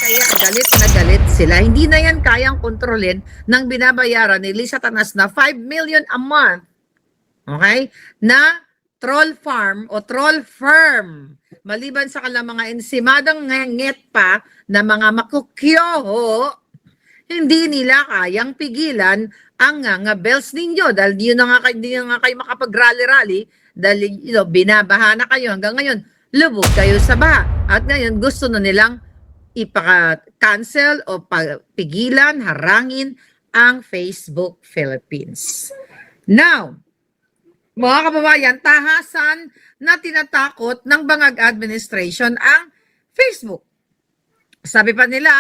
kaya galit na galit sila. Hindi na yan kayang kontrolin ng binabayaran ni Lisa Tanas na 5 million a month. Okay? Na troll farm o troll firm. Maliban sa kanilang mga ensimadang nget pa na mga makukyoho, hindi nila kayang pigilan ang nga bells ninyo dahil hindi na nga kayo makapag-rally-rally dahil binabaha na kayo hanggang ngayon lubog kayo sa baha at ngayon gusto na nilang ipaka-cancel o pigilan, harangin ang Facebook Philippines. Now, mga kababayan, tahasan na tinatakot ng Bangag Administration ang Facebook. Sabi pa nila,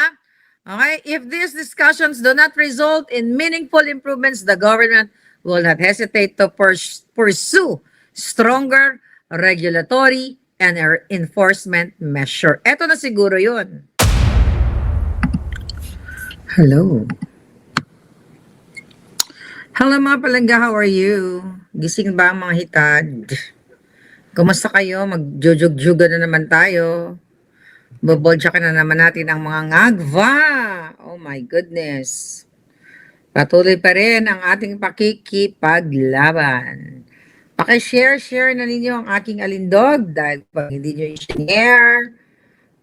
okay, if these discussions do not result in meaningful improvements, the government will not hesitate to pursue stronger regulatory and enforcement measure. Ito na siguro yun. Hello. Hello mga palangga, how are you? Gising ba ang mga hitad? Kumusta kayo? Magjujug-juga na naman tayo. Bobolsya ka na naman natin ang mga ngagva. Oh my goodness. Patuloy pa rin ang ating pakikipaglaban. Paki-share na ninyo ang aking alindog dahil pag hindi nyo i-share,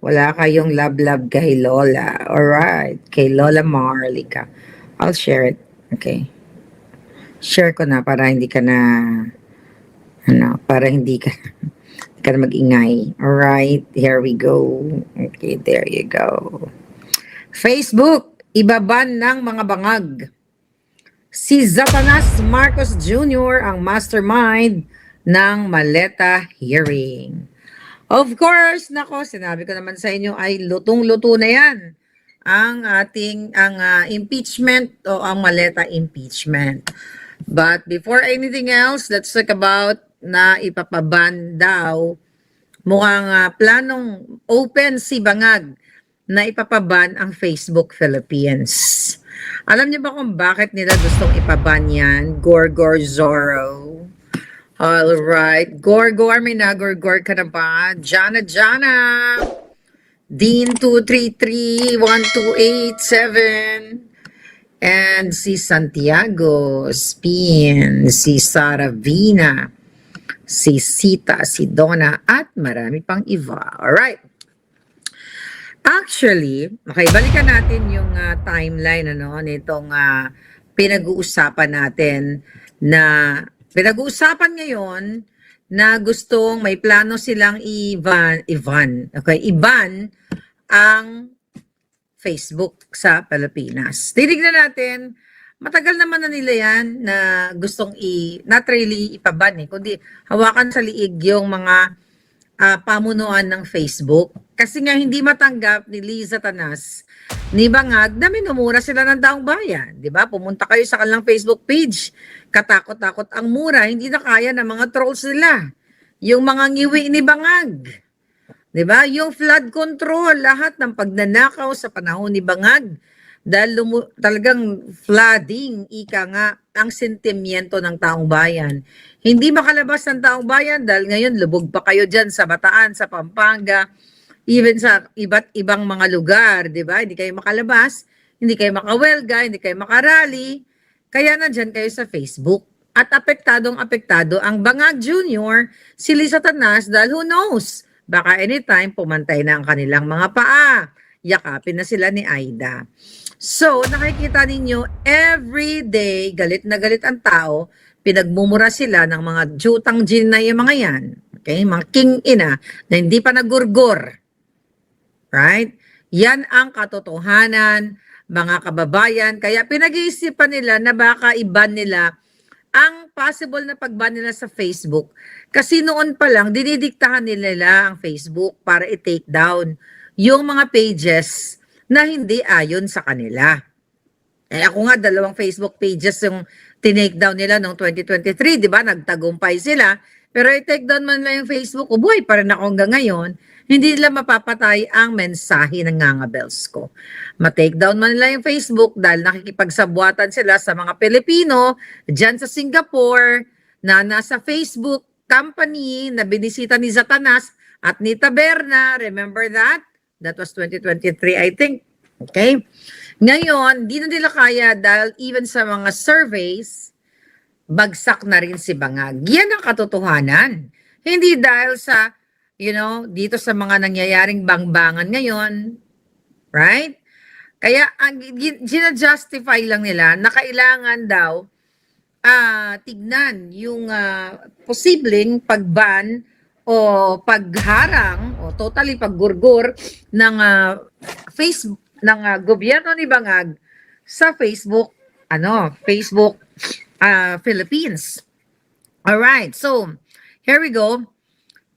wala kayong love kay Lola. Alright, kay Lola Marlica. I'll share it. Okay. Share ko na para hindi ka na para hindi ka na mag-ingay. Alright, here we go. Okay, there you go. Facebook, ibaban ng mga bangag. Si Zatanas Marcos Jr. ang mastermind ng Maleta hearing. Of course, nako, sinabi ko naman sa inyo ay lutong-luto na yan ang impeachment o ang Maleta impeachment. But before anything else, let's talk about na ipapaban daw. Mukhang planong open si Bangag na ipapaban ang Facebook Philippines. Alam niyo ba kung bakit nila gustong ipaban yan? Gorgor Zorro. Alright. Gorgor, may nagorgor ka na ba? Jana. Dean 233-1287. And si Santiago, Spin, si Saravina, si Sita, si Donna, at marami pang iba. Alright. Actually, okay, balikan natin yung timeline nitong pinag-uusapan natin ngayon na gustong may plano silang iban ang Facebook sa Pilipinas. Titignan natin, matagal naman na nila yan na gustong not really ipaban kundi hawakan sa liig yung mga pamunuan ng Facebook. Kasi nga hindi matanggap ni Liza Tanas, ni Bangag, na minumura sila ng taong bayan. Diba? Pumunta kayo sa kanilang Facebook page. Katakot-takot ang mura. Hindi na kaya ng mga trolls nila. Yung mga ngiwi ni Bangag. Diba? Yung flood control, lahat ng pagnanakaw sa panahon ni Bangag. Dahil talagang flooding, ika nga, ang sentimiento ng taong bayan. Hindi makalabas ng taong bayan dahil ngayon lubog pa kayo dyan sa Bataan, sa Pampanga, even sa iba't ibang mga lugar, di ba? Hindi kayo makalabas, hindi kayo makawelga, hindi kayo makarally, kaya nandyan kayo sa Facebook. At apektado ang Bangag Jr., si Lisa Tanas, dahil who knows, baka anytime pumantay na ang kanilang mga paa. Yakapin na sila ni Aida. So, nakikita ninyo, every day, galit na galit ang tao, pinagmumura sila ng mga jutang gin na yung mga yan. Okay? Mga king-ina na hindi pa nagurgur. Right? Yan ang katotohanan, mga kababayan. Kaya pinag-iisipan nila na baka iban nila ang possible na pagban nila sa Facebook. Kasi noon pa lang, dinidiktahan nila ang Facebook para i-take down yung mga pages na hindi ayon sa kanila. Ako nga, 2 Facebook pages yung tinake down nila noong 2023, di ba? Nagtagumpay sila. Pero i-take down man lang yung Facebook ko, buhay pa rin ako hanggang ngayon, hindi nila mapapatay ang mensahe ng ngangabels ko. Ma-take down man nila yung Facebook dahil nakikipagsabuatan sila sa mga Pilipino dyan sa Singapore na nasa Facebook company na binisita ni Zatanas at ni Taberna. Remember that? That was 2023, I think. Okay? Ngayon, di na nila kaya dahil even sa mga surveys, bagsak na rin si Bangag. Yan ang katotohanan. Hindi dahil sa, dito sa mga nangyayaring bangbangan ngayon, right? Kaya ang gina-justify lang nila na kailangan daw tignan yung posibleng pagban o pagharang o totally paggurgur ng Facebook ng gobyerno ni Bangag sa Facebook Philippines. All right. So, here we go.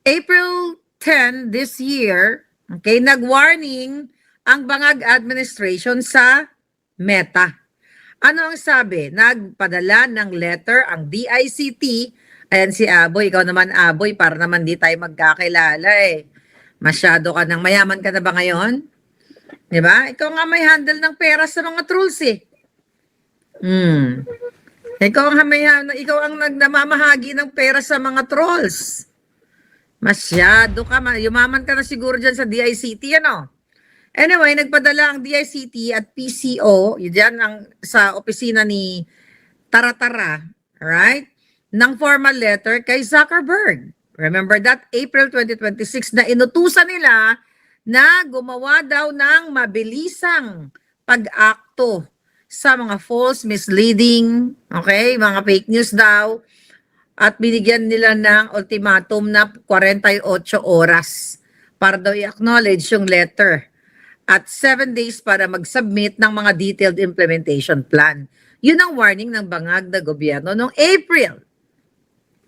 April 10 this year, okay, nag-warning ang Bangag administration sa Meta. Ano ang sabi? Nagpadala ng letter ang DICT. Ayan si Aboy. Ikaw naman, Aboy, para naman di tayo magkakilala eh. Masyado ka nang mayaman ka na ba ngayon? Di ba? Ikaw nga may handle ng pera sa mga trolls eh. Ikaw ang nagmamahagi ng pera sa mga trolls. Masyado ka. Yumaman ka na siguro dyan sa DICT, ano? Anyway, nagpadala ang DICT at PCO, yun sa opisina ni Taratara, right? Ng formal letter kay Zuckerberg. Remember that? April 2026 na inutusan nila na gumawa daw ng mabilisang pag-akto sa mga false, misleading, okay, mga fake news daw, at binigyan nila ng ultimatum na 48 oras para daw i-acknowledge yung letter at 7 days para mag-submit ng mga detailed implementation plan. Yun ang warning ng Bangag na gobyerno noong April.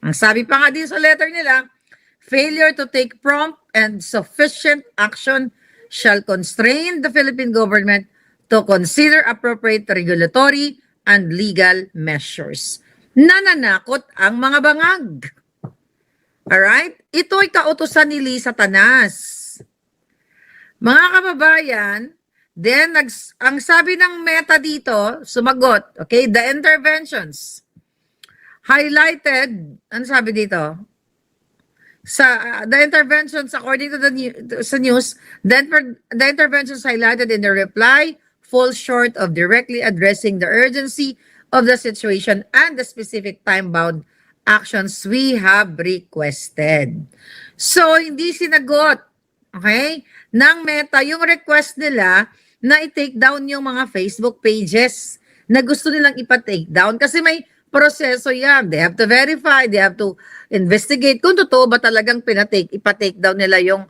Ang sabi pa nga din sa letter nila, failure to take prompt and sufficient action shall constrain the Philippine government to consider appropriate regulatory and legal measures. Nananakot ang mga Bangag. Alright? Ito'y kautusan ni Lisa Tanas. Mga kababayan, then ang sabi ng Meta dito, sumagot, okay, the interventions highlighted, ano sabi dito? The interventions according to the news, the interventions highlighted in the reply fall short of directly addressing the urgency of the situation and the specific time-bound actions we have requested. So, hindi sinagot, okay, ng Meta yung request nila na i-take down yung mga Facebook pages na gusto nilang ipa-take down kasi may proseso yan. They have to verify, they have to investigate kung totoo ba talagang ipa-take down nila yung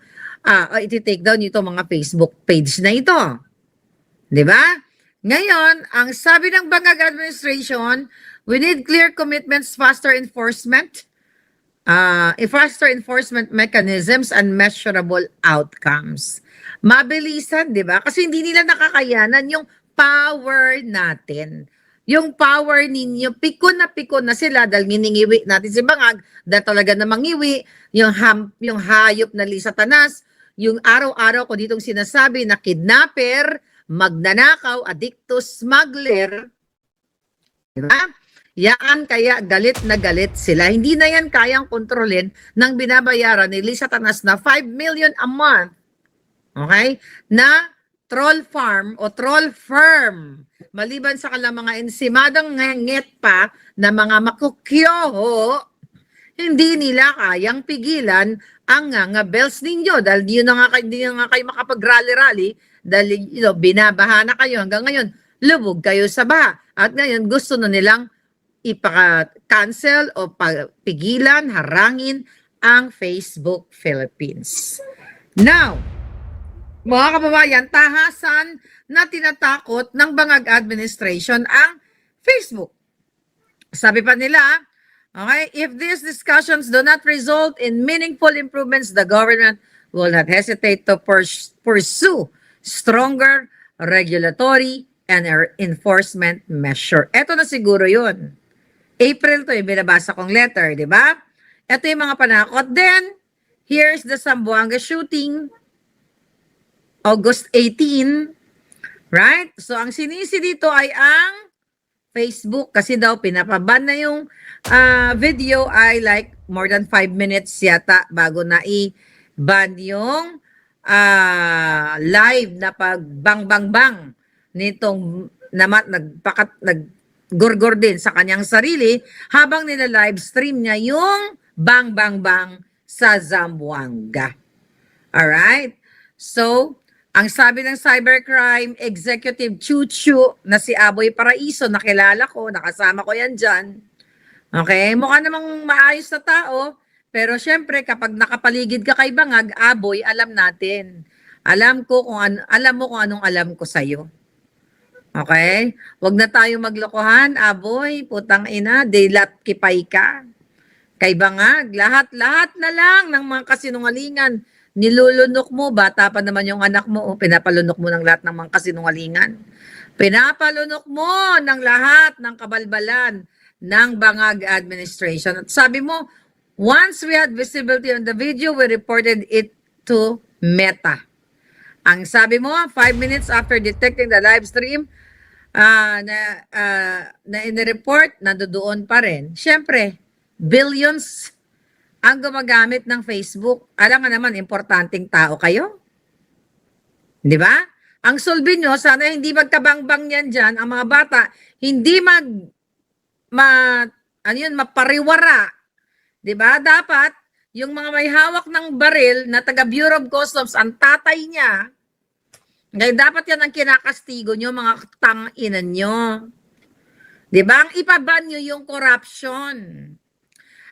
iti-take down itong mga Facebook page na ito. Di ba? Ngayon, ang sabi ng Bangag administration, we need clear commitments, faster enforcement mechanisms and measurable outcomes. Mabilisan, di ba? Kasi hindi nila nakakayanan yung power natin. Yung power ninyo, pikon na sila dahil giningiwi natin si Bangag, dahil talaga namang iwi, yung hayop na Lisa Tanas, yung araw-araw ko ditong sinasabi na kidnapper, magnanakaw, addicto, smuggler, diba? Yan kaya galit na galit sila. Hindi na yan kayang kontrolin ng binabayaran ni Lisa Tanas na 5 million a month, okay, na troll farm o troll firm. Maliban sa kanilang mga ensimadang nget pa na mga makukyoho, hindi nila kayang pigilan ang nga bells ninyo dahil di na nga kayo makapag-rally-rally dahil binabaha na kayo hanggang ngayon, lubog kayo sa baha. At ngayon gusto na nilang ipaka-cancel o pigilan, harangin ang Facebook Philippines. Now, mga kababayan, tahasan na tinatakot ng Bangag administration ang Facebook. Sabi pa nila, okay, if these discussions do not result in meaningful improvements, the government will not hesitate to pursue stronger regulatory and enforcement measure. Ito na siguro yun. April to, yung binabasa kong letter, di ba? Ito yung mga panakot. Then, here's the Zamboanga shooting, August 18, right? So, ang sinisi dito ay ang Facebook kasi daw pinapaban na yung video ay like more than 5 minutes yata bago na i-ban yung live na pag bang bang bang nitong naggorgor din sa kanyang sarili habang nila-live stream niya yung bang bang bang sa Zamboanga. Alright? So, ang sabi ng Cybercrime Executive Chuchu na si Aboy Paraiso, nakilala ko, nakasama ko yan dyan. Okay? Mukha namang maayos na tao, pero syempre kapag nakapaligid ka kay Bangag, Aboy, alam natin. Alam mo kung anong alam ko sa iyo. Okay? Huwag na tayo maglokohan, Aboy, putang ina, dilat kipay ka. Kay Bangag, lahat-lahat na lang ng mga kasinungalingan, nilulunok mo, bata pa naman yung anak mo, pinapalunok mo ng lahat ng mga kasinungalingan. Pinapalunok mo ng lahat ng kabalbalan ng Bangag administration. At sabi mo, once we had visibility on the video, we reported it to Meta. Ang sabi mo, 5 minutes after detecting the live stream, na in-report, nandoon pa rin. Siyempre, billions ang gumagamit ng Facebook. Alam nga naman, importanteng tao kayo. Di ba? Ang sulbi nyo, sana hindi magkabangbang yan dyan, ang mga bata, hindi mapariwara. Di ba? Dapat, yung mga may hawak ng baril na taga Bureau of Customs, ang tatay niya, ngayon dapat yan ang kinakastigo nyo, mga tanginan nyo. Di ba? Ang ipaban nyo yung corruption.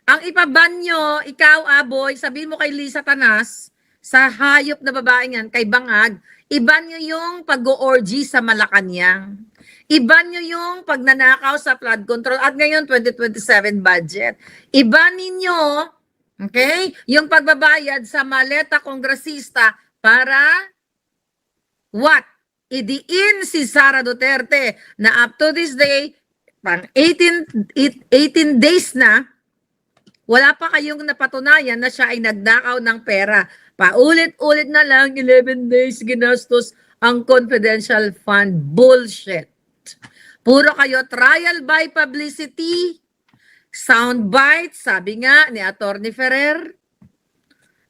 Ang ipaban nyo, ikaw, Aboy, sabihin mo kay Lisa Tanas, sa hayop na babae yan, kay Bangag, iban nyo yung pag-o-orgy sa Malacanang. Iban nyo yung pagnanakaw sa flood control. At ngayon, 2027 budget. Iban ninyo, okay, yung pagbabayad sa maleta kongresista para what? Idiin si Sara Duterte na up to this day, pang 18 days na, wala pa kayong napatunayan na siya ay nagnakaw ng pera. Paulit-ulit na lang, 11 days ginastos ang confidential fund. Bullshit. Puro kayo trial by publicity, soundbite, sabi nga ni Atty. Ferrer.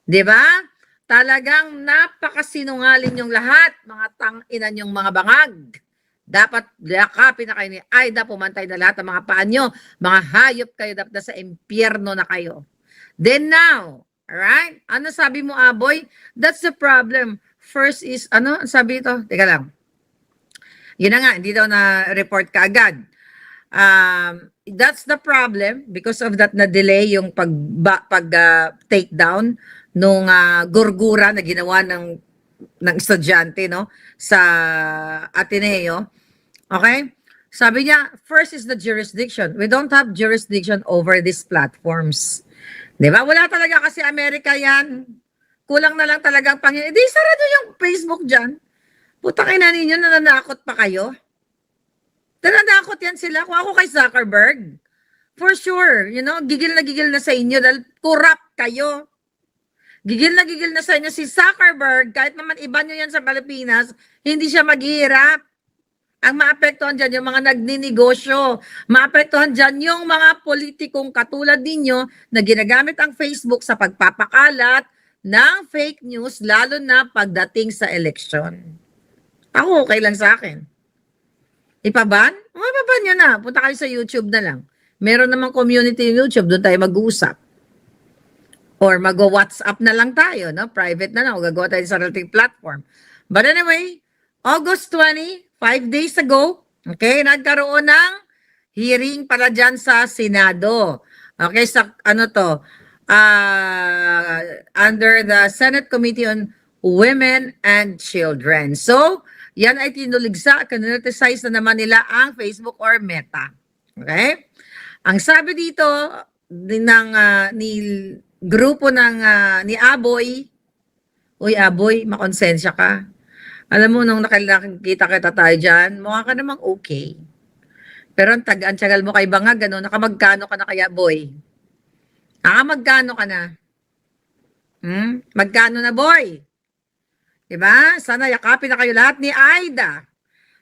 Di ba? Talagang napakasinungaling yung lahat, mga tanginan yung mga bangag. Dapat yakapin na kayo ni Aida, pumantay na lahat ng mga paan nyo. Mga hayop kayo, dapat na sa impyerno na kayo. Then now, alright? Ano sabi mo, Aboy? That's the problem. First is, ano sabi ito? Teka lang. Yun na nga, hindi daw na-report ka agad. That's the problem. Because of that, na-delay yung take down nung gurgura na ginawa ng estudyante, no, sa Ateneo. Okay? Sabi niya, first is the jurisdiction. We don't have jurisdiction over these platforms. Di ba? Wala talaga kasi Amerika yan. Kulang na lang talagang Panginoon. Di, sarado yung Facebook dyan. Putang ina ninyo, nananakot pa kayo. Nananakot yan sila. Kung ako kay Zuckerberg, for sure, you know, gigil na sa inyo dahil corrupt kayo. Gigil na sa inyo si Zuckerberg, kahit naman iba nyo yan sa Pilipinas, hindi siya maghihirap. Ang maapektuhan dyan yung mga nagninegosyo. Maapektuhan dyan yung mga politikong katulad ninyo na ginagamit ang Facebook sa pagpapakalat ng fake news, lalo na pagdating sa eleksyon. Ako, okay lang sa akin. Ipaban? Ipaban nyo na. Punta kayo sa YouTube na lang. Meron namang community YouTube, doon tayo mag-uusap. Or mag-WhatsApp na lang tayo, no? Private na lang, o gagawa tayo sa relating platform. But anyway, August 20, 5 days ago, okay, nagkaroon ng hearing pala dyan sa Senado. Okay, sa ano to, under the Senate Committee on Women and Children. So, yan ay tinuligsa, kanoneticize na naman nila ang Facebook or Meta. Okay? Ang sabi dito ni grupo ni Aboy, uy Aboy, makonsensya ka. Alam mo, nung nakikita kita tayo dyan, mukha ka namang okay. Pero ang tagal mo kay Bangag, ano, nakamagkano ka na kaya, boy? Nakamagkano ka na? Magkano na, boy? Diba? Sana yakapin na kayo lahat ni Aida.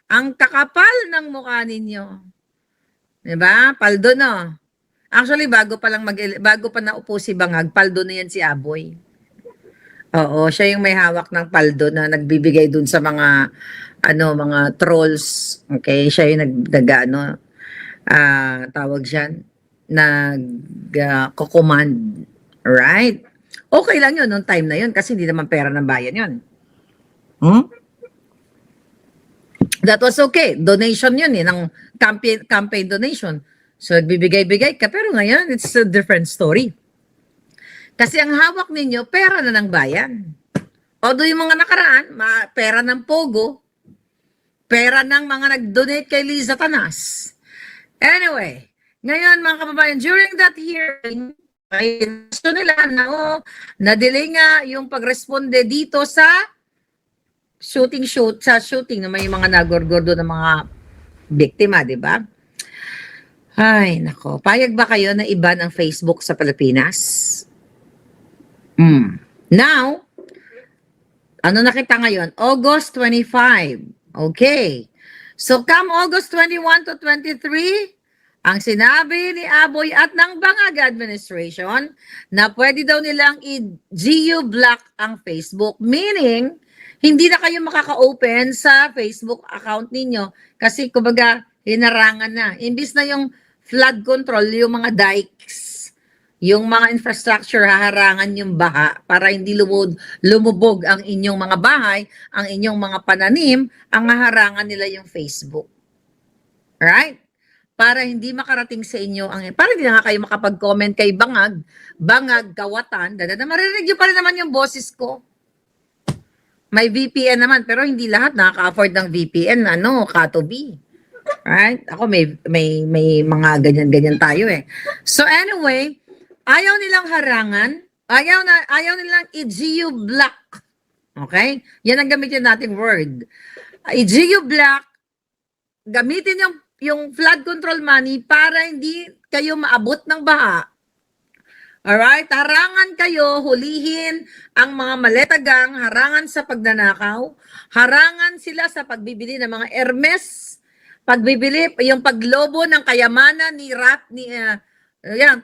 Ang kakapal ng mukha ninyo. Diba? Paldo, no? Actually, bago pa naupo si Bangag, paldo na yan si Aboy. Oo, siya yung may hawak ng paldo na nagbibigay dun sa mga mga trolls. Okay, siya yung nag-ano, tawag diyan, nag-command, right? Okay lang yun nung time na yun kasi hindi naman pera ng bayan yun. Hmm? That was okay. Donation yun ng campaign donation. So, bibigay-bigay ka. Pero ngayon, it's a different story. Kasi ang hawak ninyo, pera na ng bayan. Although yung mga nakaraan, pera ng Pogo, pera ng mga nag-donate kay Liza Tanas. Anyway, ngayon mga kababayan, during that hearing, ay gusto nila na na-delay nga yung pagresponde dito sa shooting na may mga nagorgordo ng mga biktima, di ba? Ay, nako. Payag ba kayo na iban ang Facebook sa Pilipinas? Now, ano nakita ngayon? August 25. Okay. So, come August 21 to 23, ang sinabi ni Aboy at ng Bangag Administration na pwede daw nilang i-geo block ang Facebook. Meaning, hindi na kayo makaka-open sa Facebook account ninyo kasi kumbaga hinarangan na. Imbis na yung flood control, yung mga dikes, yung mga infrastructure, haharangan yung baha para hindi lumubog ang inyong mga bahay, ang inyong mga pananim, ang haharangan nila yung Facebook. Right? Para hindi makarating sa inyo para hindi na nga kayo makapag-comment kay Bangag, Kawatan, maririnig nyo pa rin naman yung boses ko. May VPN naman, pero hindi lahat nakaka-afford ng VPN, Katobi. Right? Ako may mga ganyan-ganyan tayo eh. So anyway, ayaw nilang harangan, ayaw nilang i-geo block. Okay? Yan ang gamitin nating word. I-geo block, gamitin yung flood control money para hindi kayo maabot ng baha. Alright? Harangan kayo, hulihin ang mga maletagang, harangan sa pagnanakaw, harangan sila sa pagbibili ng mga Hermes, pagbibili, yung paglobo ng kayamanan ni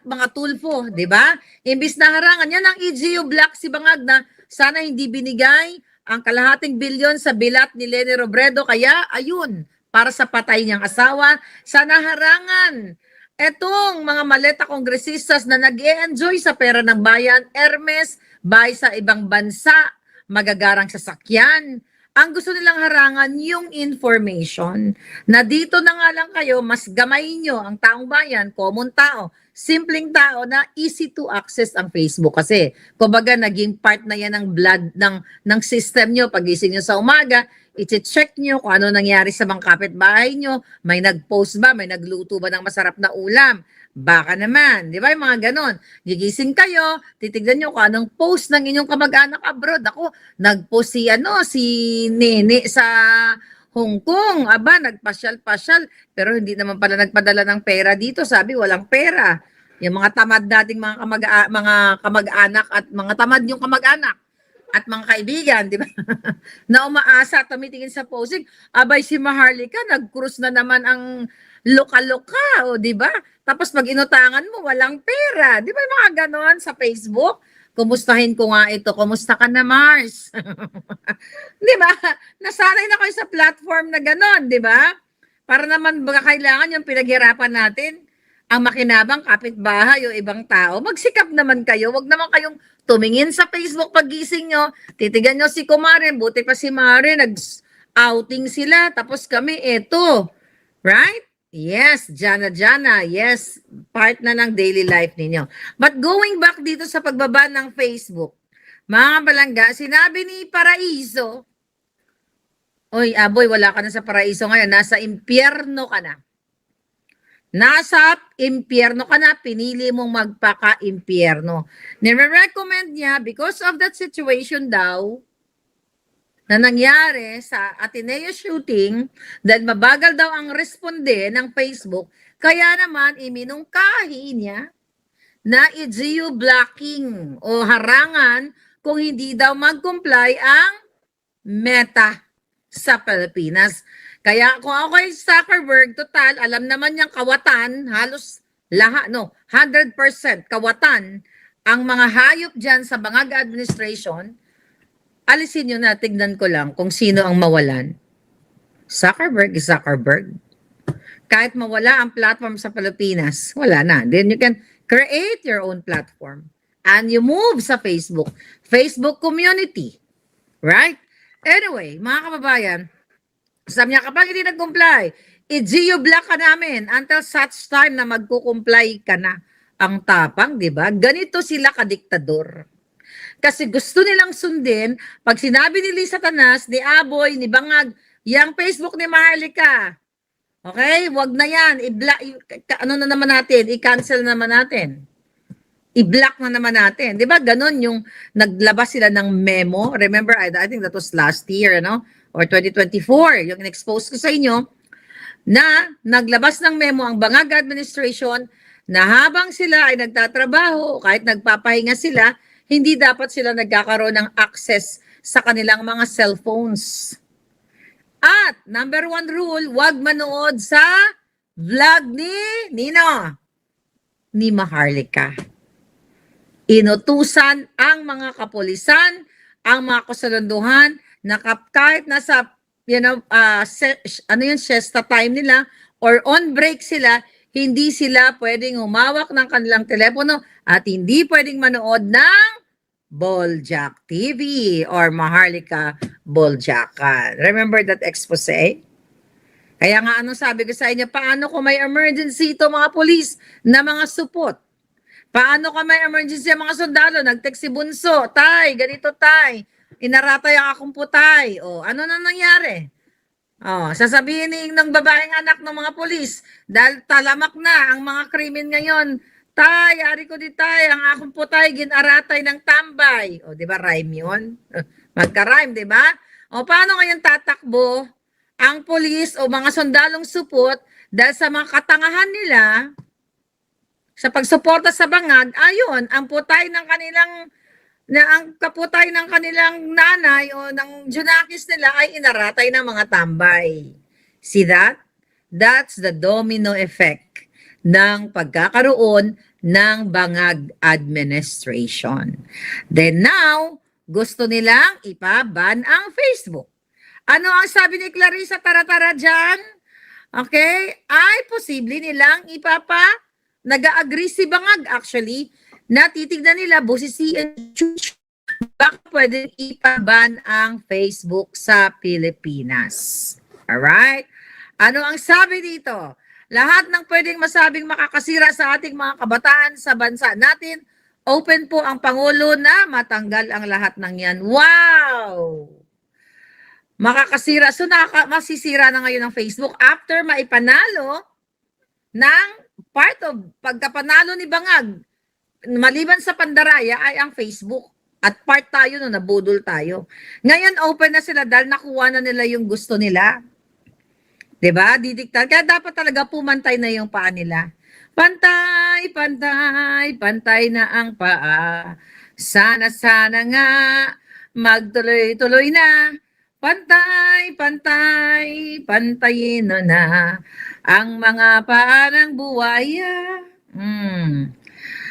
mga tulfo, di ba? Imbis na harangan, yan ang i-geo block si Bangag na sana hindi binigay ang kalahating bilyon sa bilat ni Leni Robredo, kaya ayun, para sa patay niyang asawa, sana harangan etong mga maleta kongresistas na nag-e-enjoy sa pera ng bayan, Hermes, bahay sa ibang bansa, magagarang sasakyan. Ang gusto nilang harangan yung information na dito na nga lang kayo, mas gamay nyo ang taong bayan, common tao, simpleng tao na easy to access ang Facebook kasi kumbaga naging part na yan ng blood ng system nyo. Pagising nyo sa umaga, i-check nyo kung ano nangyari sa mga kapitbahay nyo, may nag-post ba, may nagluto ba ng masarap na ulam, baka naman, di ba yung mga ganon. Gigising kayo, titignan nyo kung anong post ng inyong kamag-anak abroad. Ako, nag-post si Nene sa Hong Kong, nagpasyal-pasyal, pero hindi naman pala nagpadala ng pera dito, sabi walang pera. Yung mga tamad dating mga kamag-anak at mga tamad yung kamag-anak at mga kaibigan, di ba? Na umaasa, tumitingin sa posing, abay si Maharlika, nag-cruise na naman ang loka-loka, di ba? Tapos pag inutangan mo, walang pera. Di ba mga ganon sa Facebook? Kumustahin ko nga ito. Kumusta ka na, Mars? Di ba? Nasanay na kayo sa platform na ganon, di ba? Para naman baka kailangan yung pinaghirapan natin ang makinabang kapitbahay o ibang tao. Magsikap naman kayo. Huwag naman kayong tumingin sa Facebook pagising nyo. Titigan nyo si Kumare. Buti pa si Mare. Nag-outing sila. Tapos kami, eto. Right? Yes, Jana. Yes, part na ng daily life ninyo. But going back dito sa pagbaba ng Facebook, mga balangga, sinabi ni Paraiso, oy, Aboy, wala ka na sa Paraiso ngayon. Nasa impyerno ka na. Nasa impyerno ka na, pinili mong magpaka-impyerno. Nire-recommend niya because of that situation daw na nangyari sa Ateneo shooting dahil mabagal daw ang responde ng Facebook, kaya naman iminungkahi niya na i-geo-blocking o harangan kung hindi daw mag-comply ang Meta sa Pilipinas. Kaya kung ako ay Zuckerberg, total, alam naman niyang kawatan, halos lahat, 100% kawatan, ang mga hayop dyan sa Bangag Administration, alisin nyo na, tignan ko lang kung sino ang mawalan. Zuckerberg is Zuckerberg. Kahit mawala ang platform sa Pilipinas, wala na. Then you can create your own platform. And you move sa Facebook. Facebook community. Right? Anyway, mga kababayan, sabi niya, kapag hindi nag-comply, i-geo-block ka namin until such time na magkukumply ka na. Ang tapang, di ba? Ganito sila kadiktador. Kasi gusto nilang sundin, pag sinabi ni Lisa Tanas, ni Aboy, ni Bangag, yung Facebook ni Maharlika, okay, wag na yan, ano na naman natin, i-cancel naman natin. I-block na naman natin. Di ba ganon yung naglabas sila ng memo? Remember, I think that was last year, no? Or 2024, yung in-expose ko sa inyo, na naglabas ng memo ang Bangag Administration na habang sila ay nagtatrabaho, kahit nagpapahinga sila, hindi dapat sila nagkakaroon ng access sa kanilang mga cellphones. At number 1 rule, huwag manood sa vlog ni Nino, ni Maharlika. Inutusan ang mga kapulisan, ang mga kasalunduhan, na kahit nasa siesta time nila or on break sila, hindi sila pwedeng humawak ng kanilang telepono at hindi pwedeng manood ng Boljack TV or Maharlika Boljakan. Remember that expose? Kaya nga anong sabi ko sa inyo, paano kung may emergency ito mga pulis na mga supot? Paano kung may emergency ang mga sundalo? Nag-text si Bunso, tay, ganito tay, inaratay ang akong putay. O, ano na nangyari? Oh, sasabihin ng babaeng anak ng mga pulis, dahil talamak na ang mga krimen ngayon, tay, ari ko di tay, ang akong putay, ginaratay ng tambay. O, di ba, rhyme yun? Magka-rhyme, di ba? O, paano ngayon tatakbo ang pulis o mga sundalong supot dahil sa mga katangahan nila sa pagsuporta sa bangag, ayon, ang putay ng kanilang ang kaputay ng kanilang nanay o ng junakis nila ay inaratay ng mga tambay. See that? That's the domino effect ng pagkakaroon ng Bangag Administration. Then now, gusto nilang ipaban ang Facebook. Ano ang sabi ni Clarissa Taratara dyan? Okay? Ay, posible nilang nag-agree si Bangag actually, na titignan nila, Bosisi and Chuch, baka pwede ipaban ang Facebook sa Pilipinas. Alright? Ano ang sabi dito? Lahat ng pwedeng masabing makakasira sa ating mga kabataan sa bansa natin, open po ang Pangulo na matanggal ang lahat ng yan. Wow! Makakasira. So, masisira na ngayon ang Facebook after maipanalo ng part of pagkapanalo ni Bangag. Maliban sa pandaraya ay ang Facebook. At part tayo no, nabudol tayo. Ngayon open na sila dahil nakuha na nila yung gusto nila. 'Di ba? Didiktan. Kaya dapat talaga pumantay na yung paa nila. Pantay, pantay, pantay na ang paa. Sana nga magtuloy-tuloy na. Pantay, pantay, pantayin na ang mga paa ng buwaya.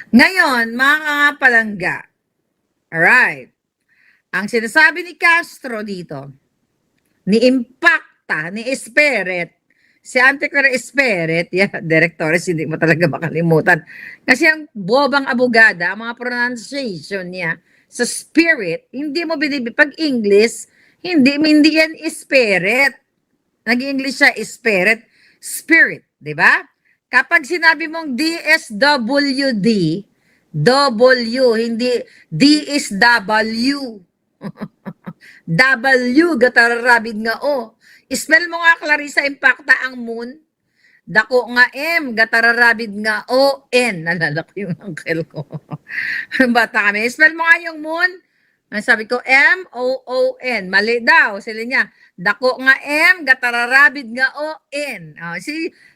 Ngayon, mga palangga, alright, ang sinasabi ni Castro dito, ni Impacta, ni Esperet, si Anticlara Esperet, Directores, hindi mo talaga makalimutan. Kasi ang bobang abogada, ang mga pronunciation niya sa spirit, hindi mo binibig. Pag English, hindi yan Esperet. Nag-English siya, Esperet, spirit, di ba? Kapag sinabi mong DSWD, W, hindi D is W. W, gatararabid nga O. Spell mo nga, Clarissa, Impacta ang moon. Dako nga M, gatararabid nga O, N. Nalala ko yung uncle ko. Bata kami. Spell mo nga yung moon. Sabi ko, M-O-O-N. Mali daw. Sila niya. Dako nga M, gatararabid nga O, N.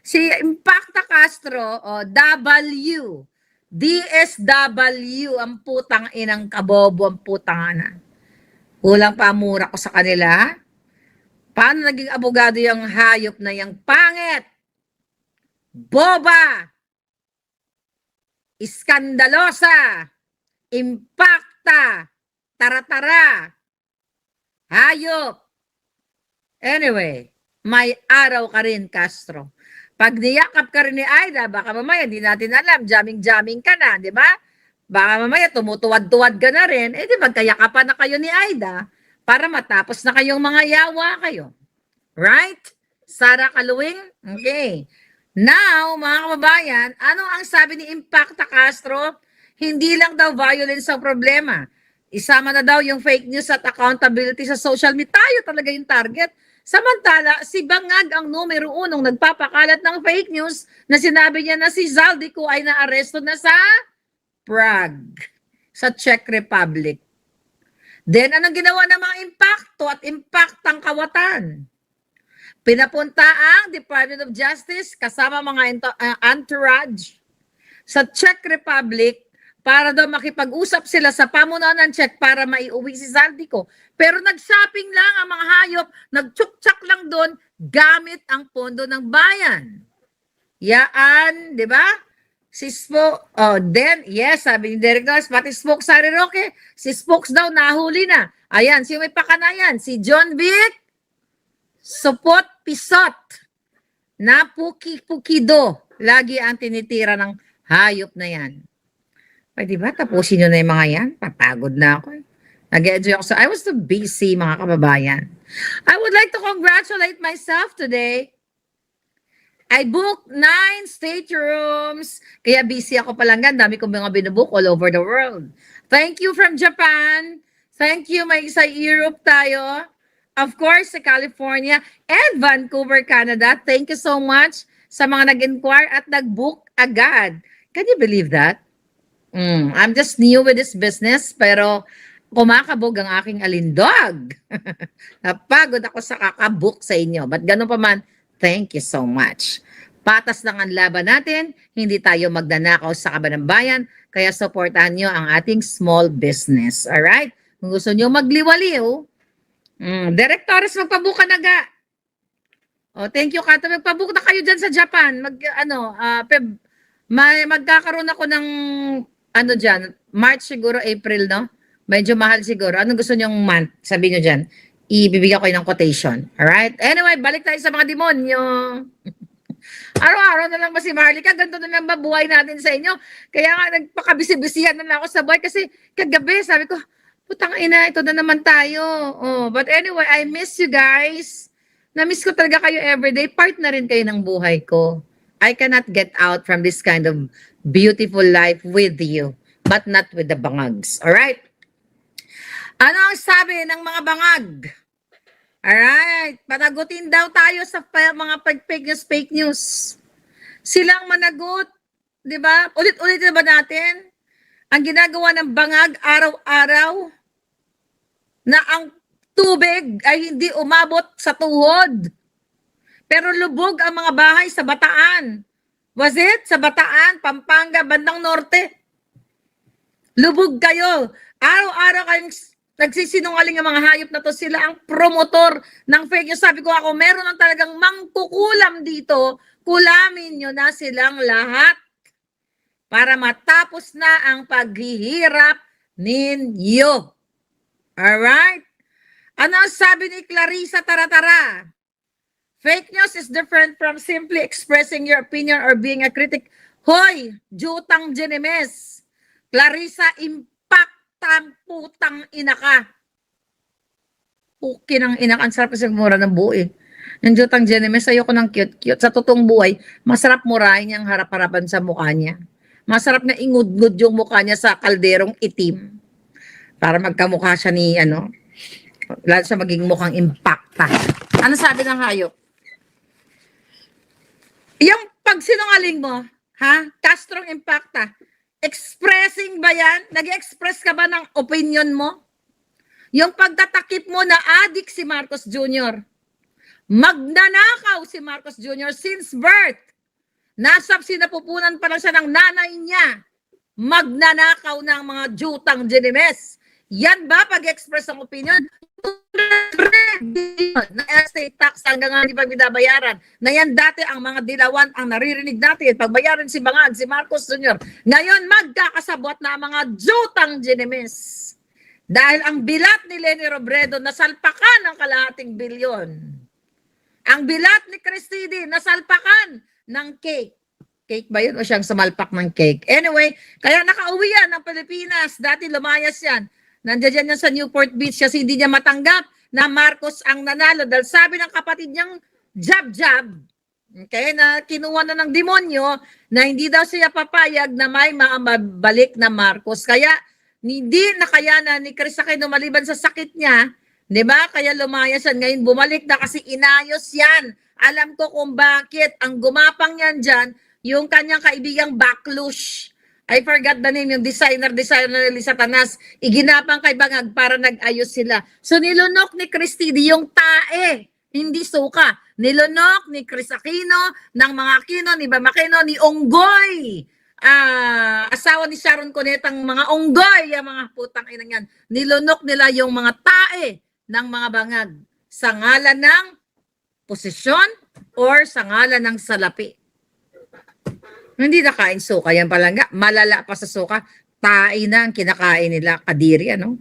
Si Impacta Castro, W. DSW, ang putang inang kabobo, ang putang na. Kulang pa mura ko sa kanila. Paano naging abogado yung hayop na yung pangit? Boba! Iskandalosa! Impacta! Taratara! Hayop! Anyway, may araw ka rin, Castro. Pag niyakap ka rin ni Aida, baka mamaya, di natin alam, jamming-jamming ka na, di ba? Baka mamaya, tumutuwad-tuwad ka na rin, di magkayakapan na kayo ni Aida para matapos na kayong mga yawa kayo. Right? Sara Kaluwing? Okay. Now, mga kababayan, ano ang sabi ni Impacta Castro? Hindi lang daw violence ang problema. Isama na daw yung fake news at accountability sa social media. Tayo talaga yung target. Samantala, si Bangag ang numero unong nagpapakalat ng fake news na sinabi niya na si Zaldico ay naaresto na sa Prague, sa Czech Republic. Then, anong ginawa ng mga impacto at impaktang kawatan? Pinapunta ang Department of Justice kasama mga entourage sa Czech Republic para daw makipag-usap sila sa pamunuan ng Czech para maiuwi si Zaldico. Pero nag-shopping lang ang mga hayop, nag-tsuktsak lang doon gamit ang pondo ng bayan. Yaan, di ba? Si Spokes, then, yes, sabi ni Derek Norris, pati Spokes Sari Roque, si Spokes daw nahuli na. Ayan, si may pakanayan, si John Vic, Supot Pisot, na puki-pukido, lagi ang tinitira ng hayop na yan. Pwede ba tapusin nyo na yung mga yan? Papagod na ako. Nag-enjoy ako. So I was too busy, mga kababayan. I would like to congratulate myself today. I booked 9 staterooms. Kaya busy ako palanggan. Dami kong mga binubook all over the world. Thank you from Japan. Thank you, may sa Europe tayo. Of course, sa California and Vancouver, Canada. Thank you so much sa mga nag-inquire at nag-book agad. Can you believe that? I'm just new with this business, pero kumakabog ang aking alindog. Napagod ako sa kakabook sa inyo. But ganun pa man, thank you so much. Patas lang ang laban natin, hindi tayo magnanakaw sa kaban ng bayan, kaya supportahan nyo ang ating small business. Alright? Kung gusto nyo magliwaliw, Directores, magpabook ka na ga. Oh, thank you, Kato. Magpabook na kayo dyan sa Japan. Magkakaroon ako ng dyan, March siguro, April, no? Medyo mahal siguro. Anong gusto nyong month? Sabihin nyo dyan. Ibibigyan ko ng quotation. Alright? Anyway, balik tayo sa mga demonyo. Araw-araw na lang ba si Marlica? Ganito na lang ba buhay natin sa inyo? Kaya nga, nagpakabisi-bisihan na lang ako sa buhay kasi kagabi, sabi ko, putang ina, ito na naman tayo. Oh, but anyway, I miss you guys. Na-miss ko talaga kayo everyday. Part na rin kayo ng buhay ko. I cannot get out from this kind of beautiful life with you, but not with the bangags. Alright? Ano ang sabi ng mga bangag? Alright, panagutin daw tayo sa mga fake news. Silang managot, di ba? Ulit-ulit na ba natin? Ang ginagawa ng bangag araw-araw na ang tubig ay hindi umabot sa tuhod. Pero lubog ang mga bahay sa Bataan. Was it? Sa Bataan, Pampanga, bandang norte. Lubog kayo. Araw-araw kayong nagsisinungaling ang mga hayop na to. Sila ang promotor ng fake news. Sabi ko ako, meron ng talagang mangkukulam dito. Kulamin nyo na silang lahat para matapos na ang paghihirap ninyo. Alright? Ano ang sabi ni Clarissa Taratara? Fake news is different from simply expressing your opinion or being a critic. Hoy, jutang Jenemes. Clarissa, impactang putang ina ka. Pukin ang ina ka. Ang sarap kasi mura ng buo eh. Yung jutang Jenemes, ayoko ng cute-cute. Sa totoong buhay, masarap murahin yung harap-harapan sa mukha niya. Masarap na ingud-ngud yung mukha niya sa kalderong itim. Para magkamukha siya ni, lalo siya maging mukhang impacta. Ano sabi ng hayop? Yung pagsinungaling mo, Castrong impacta, expressing ba yan? Nag-express ka ba ng opinion mo? Yung pagtatakip mo na adik si Marcos Jr., magnanakaw si Marcos Jr. since birth. Nasa sinapupunan pa lang siya ng nanay niya. Magnanakaw ng mga jutang Jenemes. Yan ba pag-express ng opinion? Na estate tax hanggang nga hindi pa binabayaran. Na yan dati ang mga dilawan ang naririnig natin. Pagbayaran si Bangag, si Marcos Jr. Ngayon magkakasabot na ang mga jutang Jenemes. Dahil ang bilat ni Leni Robredo nasalpakan ng kalahating bilyon. Ang bilat ni Cristidi nasalpakan ng cake. Cake ba yun o siyang sumalpak ng cake? Anyway, kaya nakauwi yan ng Pilipinas. Dati lumayas yan. Nandiyan yan sa Newport Beach kasi hindi niya matanggap na Marcos ang nanalo dahil sabi ng kapatid niyang jab-jab, okay, na kinuha na ng demonyo na hindi daw siya papayag na may mabalik na Marcos. Kaya hindi nakayanan ni Chris Aquino maliban sa sakit niya, di ba? Kaya lumayas yan. Ngayon bumalik na kasi inayos yan. Alam ko kung bakit. Ang gumapang yan dyan, yung kanyang kaibigang Baklush. I forgot the name, yung designer ni Satanas. Iginapang kay Bangag para nag-ayos sila. So nilunok ni Cristidi yung tae, hindi suka. Nilunok ni Chris Aquino, ng mga Aquino, ni Bam Aquino, ni Onggoy. Asawa ni Sharon Cunetang mga Onggoy, yung mga putang inang yan. Nilunok nila yung mga tae ng mga Bangag sa ngalan ng posisyon or sa ngalan ng salapi. Hindi nakain suka, yan pala nga, malala pa sa suka, tae na ang kinakain nila, kadiri, ano?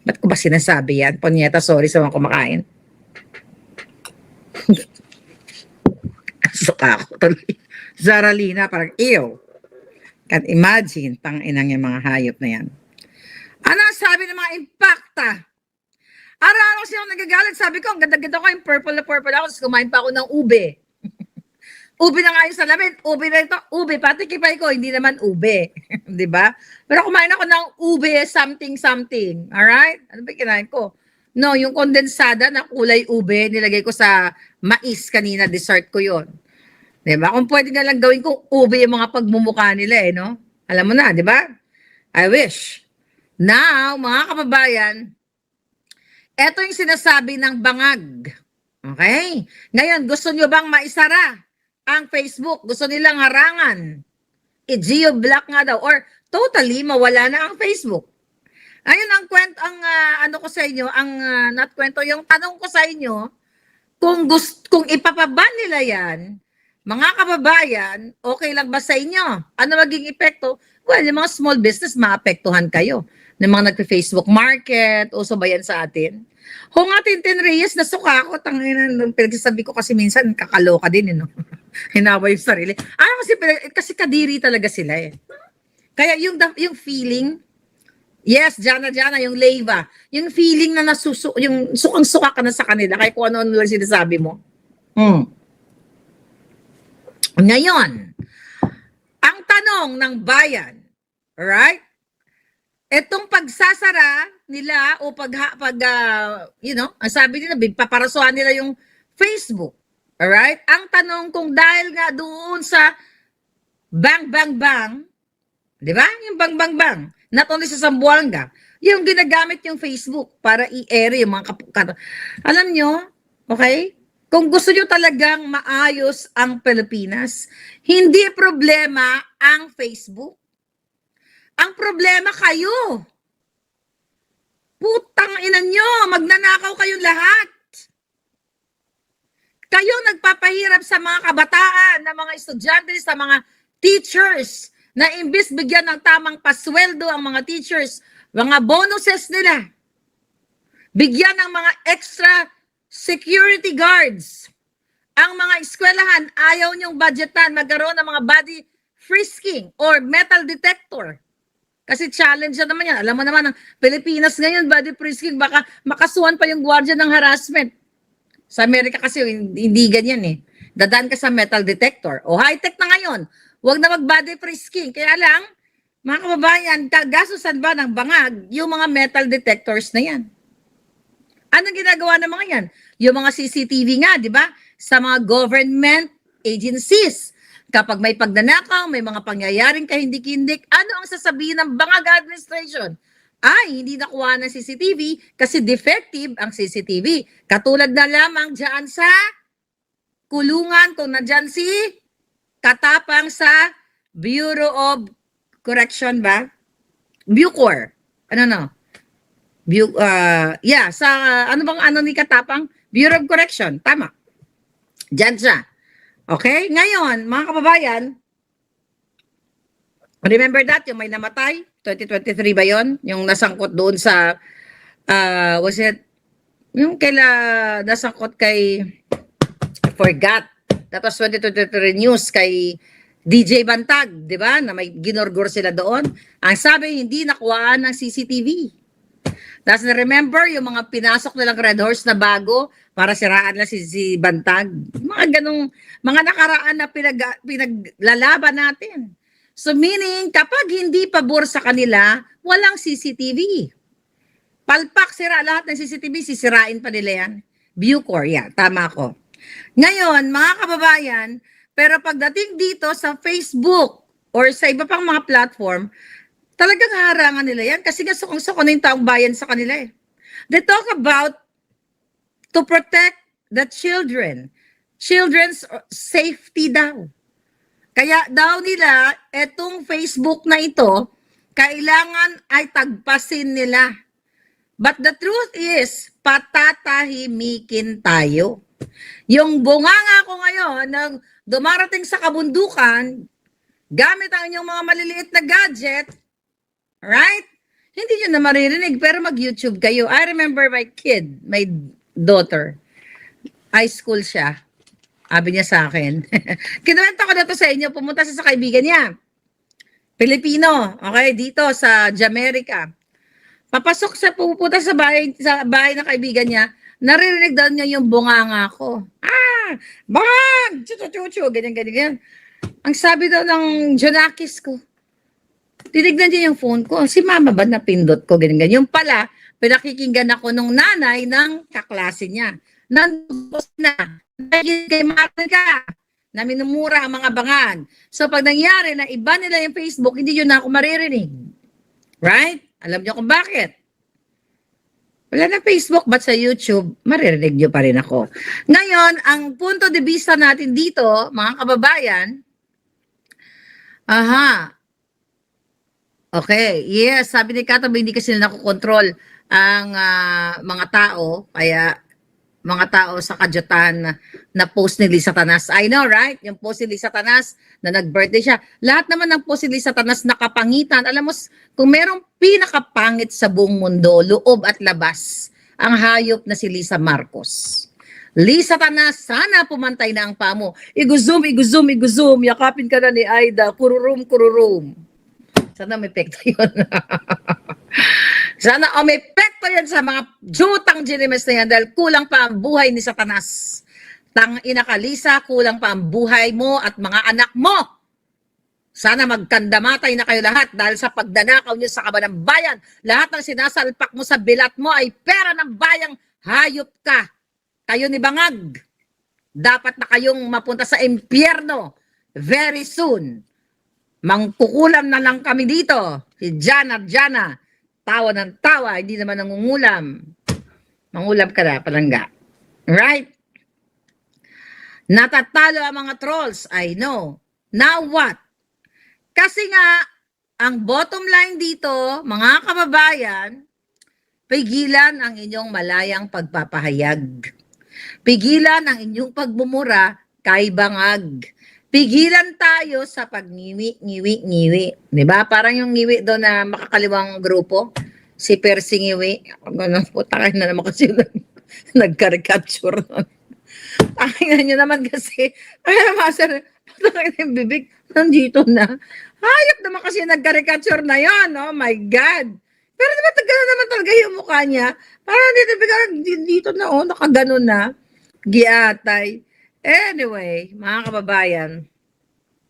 Ba't ko ba sinasabi yan? Ponyeta, sorry sa mga kumakain. Suka ako tuloy. Zaralina, parang, ew. Can't imagine, tang-inang yung mga hayop na yan. Ano sabi ng mga impacta? Araw-araw siya nagagalit, sabi ko, ang ganda-ganda ko yung purple na purple ako, tapos kumain pa ako ng ube. Ube na nga yung salamin, ube na ito, ube, pati kipay ko, hindi naman ube. Di ba? Pero kumain ako ng ube something. Alright? Ano ba kinain ko? No, yung kondensada na kulay ube, nilagay ko sa mais kanina, dessert ko yon. Di ba? Kung pwede nga lang gawin kong ube yung mga pagmumukha nila eh, no? Alam mo na, di ba? I wish. Now, mga kababayan, eto yung sinasabi ng Bangag. Okay? Ngayon, gusto nyo bang maisara ang Facebook? Gusto nilang harangan. I-geo-block nga daw or totally mawala na ang Facebook. Ayun ang kwento, ang ano ko sa inyo, ang not kwento, yung tanong ko sa inyo, kung ipapaban nila yan, mga kababayan, okay lang ba sa inyo? Ano maging epekto? Well, yung mga small business, maapektuhan kayo. Ng mga nagpe-Facebook market, uso ba yan sa atin? Kung atin Tintin Reyes, nasuka ako, pinagsasabi ko kasi minsan, kakaloka din, no? Hinawa yung sarili. Kasi kadiri talaga sila eh. Kaya yung feeling, yes, Jana, yung Leiva, yung feeling na yung sukang-suka ka na sa kanila, kaya kung ano-ano sinasabi mo. Ngayon, ang tanong ng bayan, right? Etong pagsasara nila o ang sabi nila, paparasuhan nila yung Facebook. Alright? Ang tanong kung dahil nga doon sa bang, di ba? Yung bang, not only sa Zamboanga, yung ginagamit yung Facebook para i-air yung mga alam nyo, okay? Kung gusto nyo talagang maayos ang Pilipinas, hindi problema ang Facebook. Ang problema kayo. Putang ina nyo, magnanakaw kayong lahat. Kayo nagpapahirap sa mga kabataan, na mga estudyante, sa mga teachers, na imbis bigyan ng tamang pasweldo ang mga teachers, mga bonuses nila, bigyan ng mga extra security guards. Ang mga eskwelahan, ayaw niyong budgetan, magkaroon ng mga body frisking or metal detector. Kasi challenge na naman yan. Alam mo naman, ang Pilipinas ngayon, body frisking, baka makasuhan pa yung gwardiya ng harassment. Sa Amerika kasi, hindi ganyan eh. Dadaan ka sa metal detector. O high-tech na ngayon, huwag na mag-body frisking. Kaya lang, mga kababayan, gasusan ba ng Bangag yung mga metal detectors na yan? Anong ginagawa ng mga yan? Yung mga CCTV nga, di ba? Sa mga government agencies. Kapag may pagnanakaw, may mga pangyayaring kahindik-hindik, ano ang sasabihin ng Bangag administration? Ay, hindi nakuha ng CCTV kasi defective ang CCTV. Katulad na lamang dyan sa kulungan kung nandyan si Katapang sa Bureau of Correction ba? Bucor. Sa ano bang ano ni Katapang? Bureau of Correction. Tama. Dyan siya. Okay? Ngayon, mga kababayan, remember that, yung may namatay? 2023 ba yon? Yung nasangkot doon sa Was it, yung kaila, nasangkot kay, I forgot. That was 2023 news kay DJ Bantag, di ba? Na may ginorgor sila doon. Ang sabi, hindi nakuhaan ng CCTV. Tapos na-remember yung mga pinasok nilang Red Horse na bago para siraan lang si Bantag. Mga ganong, mga nakaraan na pinaglalaban natin. So meaning, kapag hindi pabor sa kanila, walang CCTV. Palpak, sira lahat ng CCTV, sisirain pa nila yan. Bucor, yeah, tama ko. Ngayon, mga kababayan, pero pagdating dito sa Facebook or sa iba pang mga platform, talagang harangan nila yan kasi nga sukong-suko na yung taong bayan sa kanila eh. They talk about to protect the children. Children's safety daw. Kaya daw nila, etong Facebook na ito, kailangan ay tagpasin nila. But the truth is, patatahimikin tayo. Yung bunganga ko ngayon, nang dumarating sa kabundukan, gamit ang inyong mga maliliit na gadget, right? Hindi nyo na maririnig, pero mag-YouTube kayo. I remember my kid, my daughter, high school siya. Sabi niya sa akin. Kinuwento ko na to sa inyo, pumunta siya sa kaibigan niya. Pilipino, okay, dito sa Jamaica. Papasok siya, pupunta sa bahay ng kaibigan niya, naririnig daw niya yung bunganga ko. Bang! Chuchu-chuchu, ganyan. Ang sabi daw ng Jonakis ko, tinignan niya yung phone ko, si mama ba napindot ko, ganyan. Yung pala, pinakikinggan ako nung nanay ng kaklase niya. Nandun na, dahil kay Martin ka, na minumura ang mga bangan. So pag nangyari na iba nila yung Facebook, hindi yun na ako maririnig. Right? Alam niyo kung bakit? Wala na Facebook, but sa YouTube, maririnig niyo pa rin ako. Ngayon, ang punto de vista natin dito, mga kababayan, okay, yes, sabi ni Kato, hindi kasi nakokontrol ang mga tao, kaya mga tao sa kadyutan na post ni Lisa Tanas. I know, right? Yung post ni Lisa Tanas na nag-birthday siya. Lahat naman ng post ni Lisa Tanas nakapangitan. Alam mo, kung merong pinakapangit sa buong mundo, loob at labas, ang hayop na si Lisa Marcos. Lisa Tanas, sana pumantay na ang paa mo. Iguzum. Yakapin ka na ni Aida. Kururum. Sana may pekto yun. Sana may pekto yan sa mga jutang ginimes na yan dahil kulang pa ang buhay ni Satanas. Tangina ka, Lisa, kulang pa ang buhay mo at mga anak mo. Sana magkandamatay na kayo lahat dahil sa pagdanakaw nyo sa kaban ng bayan. Lahat ng sinasalpak mo sa bilat mo ay pera ng bayang hayop ka. Kayo ni Bangag. Dapat na kayong mapunta sa impyerno very soon. Mangkukulam na lang kami dito. Si Jana, tawa ng tawa, hindi naman nangungulam. Mangulam ka na, palangga. Right? Natatalo ang mga trolls, I know. Now what? Kasi nga, ang bottom line dito, mga kababayan, pigilan ang inyong malayang pagpapahayag. Pigilan ang inyong pagmumura kay Bangag. Pigilan tayo sa pagngiwi. Diba? Parang yung ngiwi doon na makakaliwang grupo. Si Percy Ngiwi. Ganun po, takay na naman kasi nag-caricature. Takay na nyo naman kasi. Ay, master, takay na yung bibig. Nandito na. Hayop naman kasi nag-caricature na yon. Oh my God. Pero diba, gano'n naman talaga yung mukha niya. Parang dito na, oh, nakaganon na. Giatay. Anyway, mga kababayan.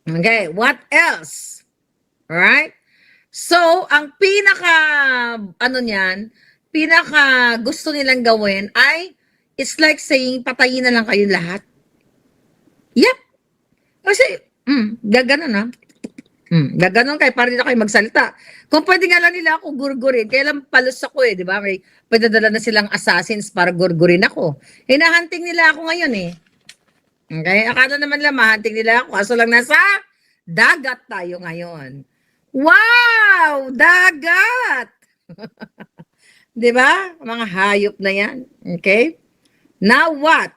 Okay, what else? Alright? So, ang pinaka gusto nilang gawin ay, it's like saying, patayin na lang kayo lahat. Yep. Kasi, gaganon na. Gaganon kayo, para hindi na kayo magsalita. Kung pwede nga lang nila ako gurgurin, kaya lang palos ako di ba? May padadala na silang assassins para gurgurin ako. Hinahunting nila ako ngayon Okay, akala naman lang mahanting nila ako. Kaso lang nasa dagat tayo ngayon. Wow! Dagat! Di ba? Mga hayop na yan. Okay? Now what?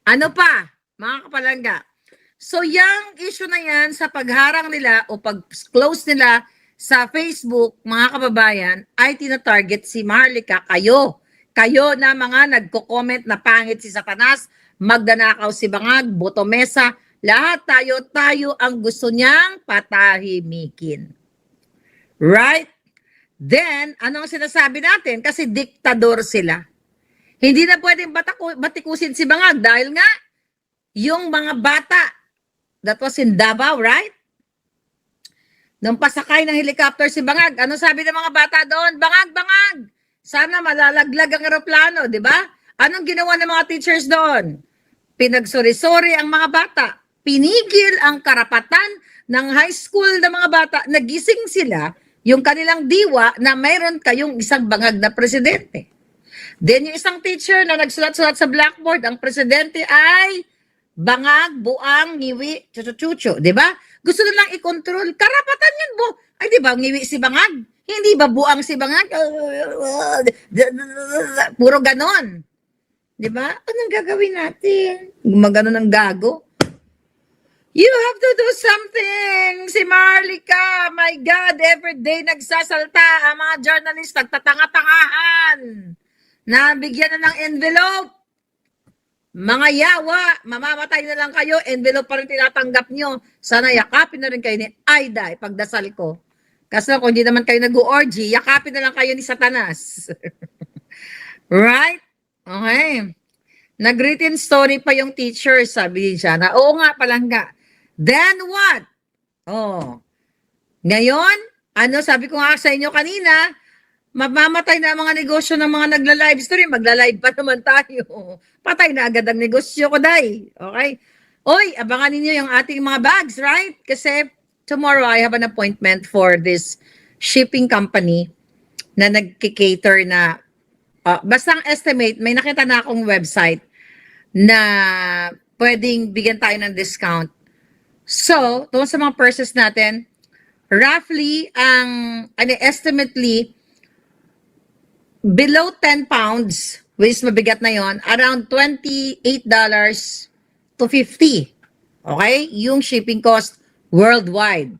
Ano pa? Mga kapalangga. So, yung issue na yan sa pagharang nila o pag-close nila sa Facebook, mga kababayan, ay tina-target si Marlica. Kayo na mga nagko-comment na pangit si Satanas, magdanakaw si Bangag, Boto Mesa, lahat tayo ang gusto niyang patahimikin. Right? Then, anong sinasabi natin? Kasi diktador sila. Hindi na pwedeng batikusin si Bangag dahil nga yung mga bata, that was in Davao, right? Nung pasakay ng helicopter si Bangag, ano sabi ng mga bata doon? Bangag, Bangag! Sana malalaglag ang eroplano, di ba? Anong ginawa ng mga teachers doon? Pinagsuri-suri ang mga bata. Pinigil ang karapatan ng high school na mga bata. Nagising sila yung kanilang diwa na mayroon kayong isang bangag na presidente. Then yung isang teacher na nagsulat-sulat sa blackboard, ang presidente ay bangag, buang, ngiwi, chuchu-chuchu, di ba? Gusto na lang i-control. Karapatan yun, Ay, di ba, ngiwi si bangag? Hindi ba buang si bangag? Puro ganon. Di ba? Anong gagawin natin? Gumagano ng gago? You have to do something! Si Marlica, my God, everyday nagsasalta ang mga journalist, nagtatanga-tangahan. Nabigyan na ng envelope. Mga yawa, mamamatay na lang kayo, envelope pa rin tinatanggap nyo. Sana yakapin na rin kayo ni Aida, ipagdasal ko. Kasi kung hindi naman kayo nag-orgy, yakapin na lang kayo ni Satanas. Right? Okay. Nag-written story pa yung teacher, sabi niya na, oo nga, palangga. Then what? Oh. Ngayon, ano sabi ko nga sa inyo kanina, mamamatay na ang mga negosyo ng mga nagla-live stream. Magla-live pa naman tayo. Patay na agad ang negosyo ko, day. Okay? Oy, abangan ninyo yung ating mga bags, right? Kasi tomorrow I have an appointment for this shipping company na nagki-cater na basta ang estimate, may nakita na akong website na pwedeng bigyan tayo ng discount. So, doon sa mga purses natin, roughly, estimately, below 10 pounds, which is mabigat na yon, around $28 to $50. Okay? Yung shipping cost worldwide.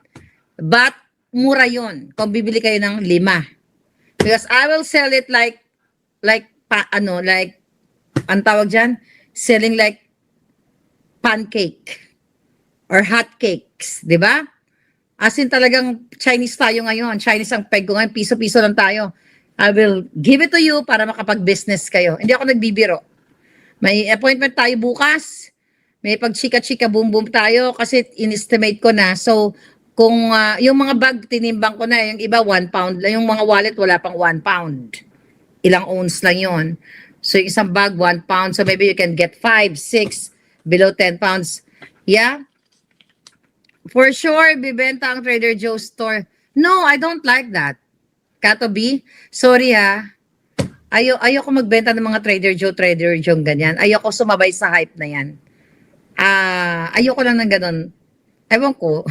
But, mura yon kung bibili kayo ng 5. Because I will sell it like, ang tawag dyan, selling like pancake or hot cakes, di ba? As in talagang Chinese tayo ngayon. Chinese ang peg ko ngayon, piso-piso lang tayo. I will give it to you para makapag-business kayo. Hindi ako nagbibiro. May appointment tayo bukas. May pag-chika-chika boom-boom tayo kasi in-estimate ko na. So, kung yung mga bag, tinimbang ko na. Yung iba, 1 pound. Yung mga wallet, wala pang 1 pound. Ilang ounce lang yon. So, yung isang bag, 1 pound. So, maybe you can get 5, 6, below 10 pounds. Yeah? For sure, bibenta ang Trader Joe's store. No, I don't like that. Kato B, sorry ha. Ayoko magbenta ng mga Trader Joe ganyan. Ayoko sumabay sa hype na yan. Ayoko lang ng ganun. Ewan ko,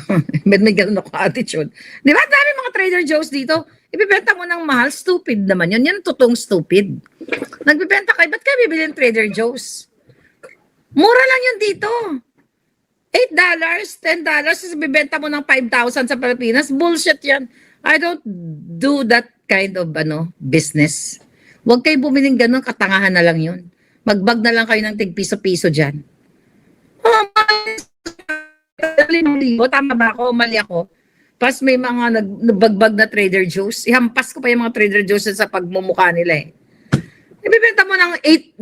may ganun ako attitude. Di ba, dami mga Trader Joe's dito. Ibibenta mo ng mahal, stupid naman yun. Yan totoong stupid. Nagbibenta kayo, ba't kayo bibili ng Trader Joe's? Mura lang yun dito. $8, $10, tapos bibenta mo ng 5,000 sa Pilipinas. Bullshit yan. I don't do that kind of business. Huwag kayo bumiling ganun, katangahan na lang yun. Magbag na lang kayo ng tig-piso-piso dyan. Oh, tama ba ako? Mali ako. Pas may mga nagbagbag na Trader Joe's. Ihampas ko pa yung mga Trader Joe's sa pagmumukha nila eh. Ibibenta mo ng $8,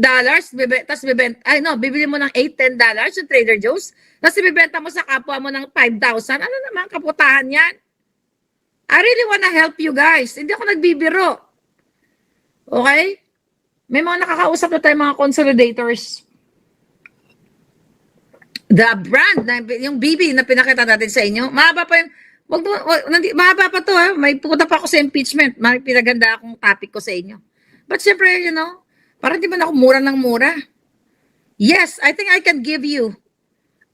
bibili mo ng $8, $10 yung Trader Joe's, tapos ibibenta mo sa kapwa mo ng 5,000. Ano naman, kaputahan yan? I really wanna help you guys. Hindi ako nagbibiro. Okay? May mga nakakausap na tayo mga consolidators. The brand, yung BB na pinakita natin sa inyo, mahaba pa yung, mahaba pa to ha, may pupunta pa ako sa impeachment, may pinaganda akong topic ko sa inyo. But syempre, parang di ba ako mura ng mura? Yes, I think I can give you.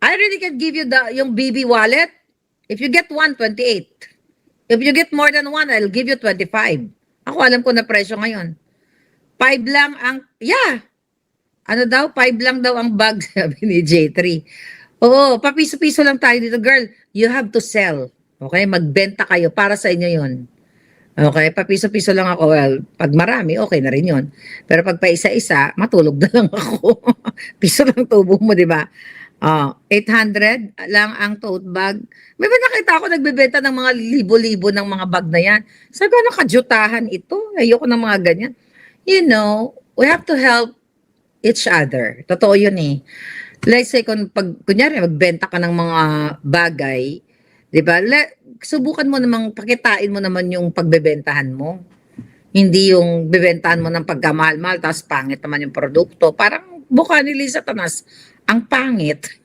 I really can give you yung BB wallet. If you get 1, 28. If you get more than 1, I'll give you 25. Ako alam ko na presyo ngayon. 5 lang ang, Ano daw? 5 lang daw ang bag, sabi ni J3. Oo, papiso-piso lang tayo dito, girl. You have to sell. Okay? Magbenta kayo para sa inyo yun. Okay? Papiso-piso lang ako. Well, pag marami, okay na rin yun. Pero pag pa isa-isa, matulog na lang ako. Piso lang tubo mo, di ba? 800 lang ang tote bag. May ba nakita ako nagbebenta ng mga libo-libo ng mga bag na yan? Sabi ko, ano kadyutahan ito? Ayoko ng mga ganyan. You know, we have to help each other. Totoo yun eh. Let's say, kunyari, magbenta ka ng mga bagay, di ba? Subukan mo namang, pakitain mo naman yung pagbebentahan mo. Hindi yung bebentahan mo ng pagkamahal-mahal, tapos pangit naman yung produkto. Parang buka ni Lisa Tanas, ang pangit.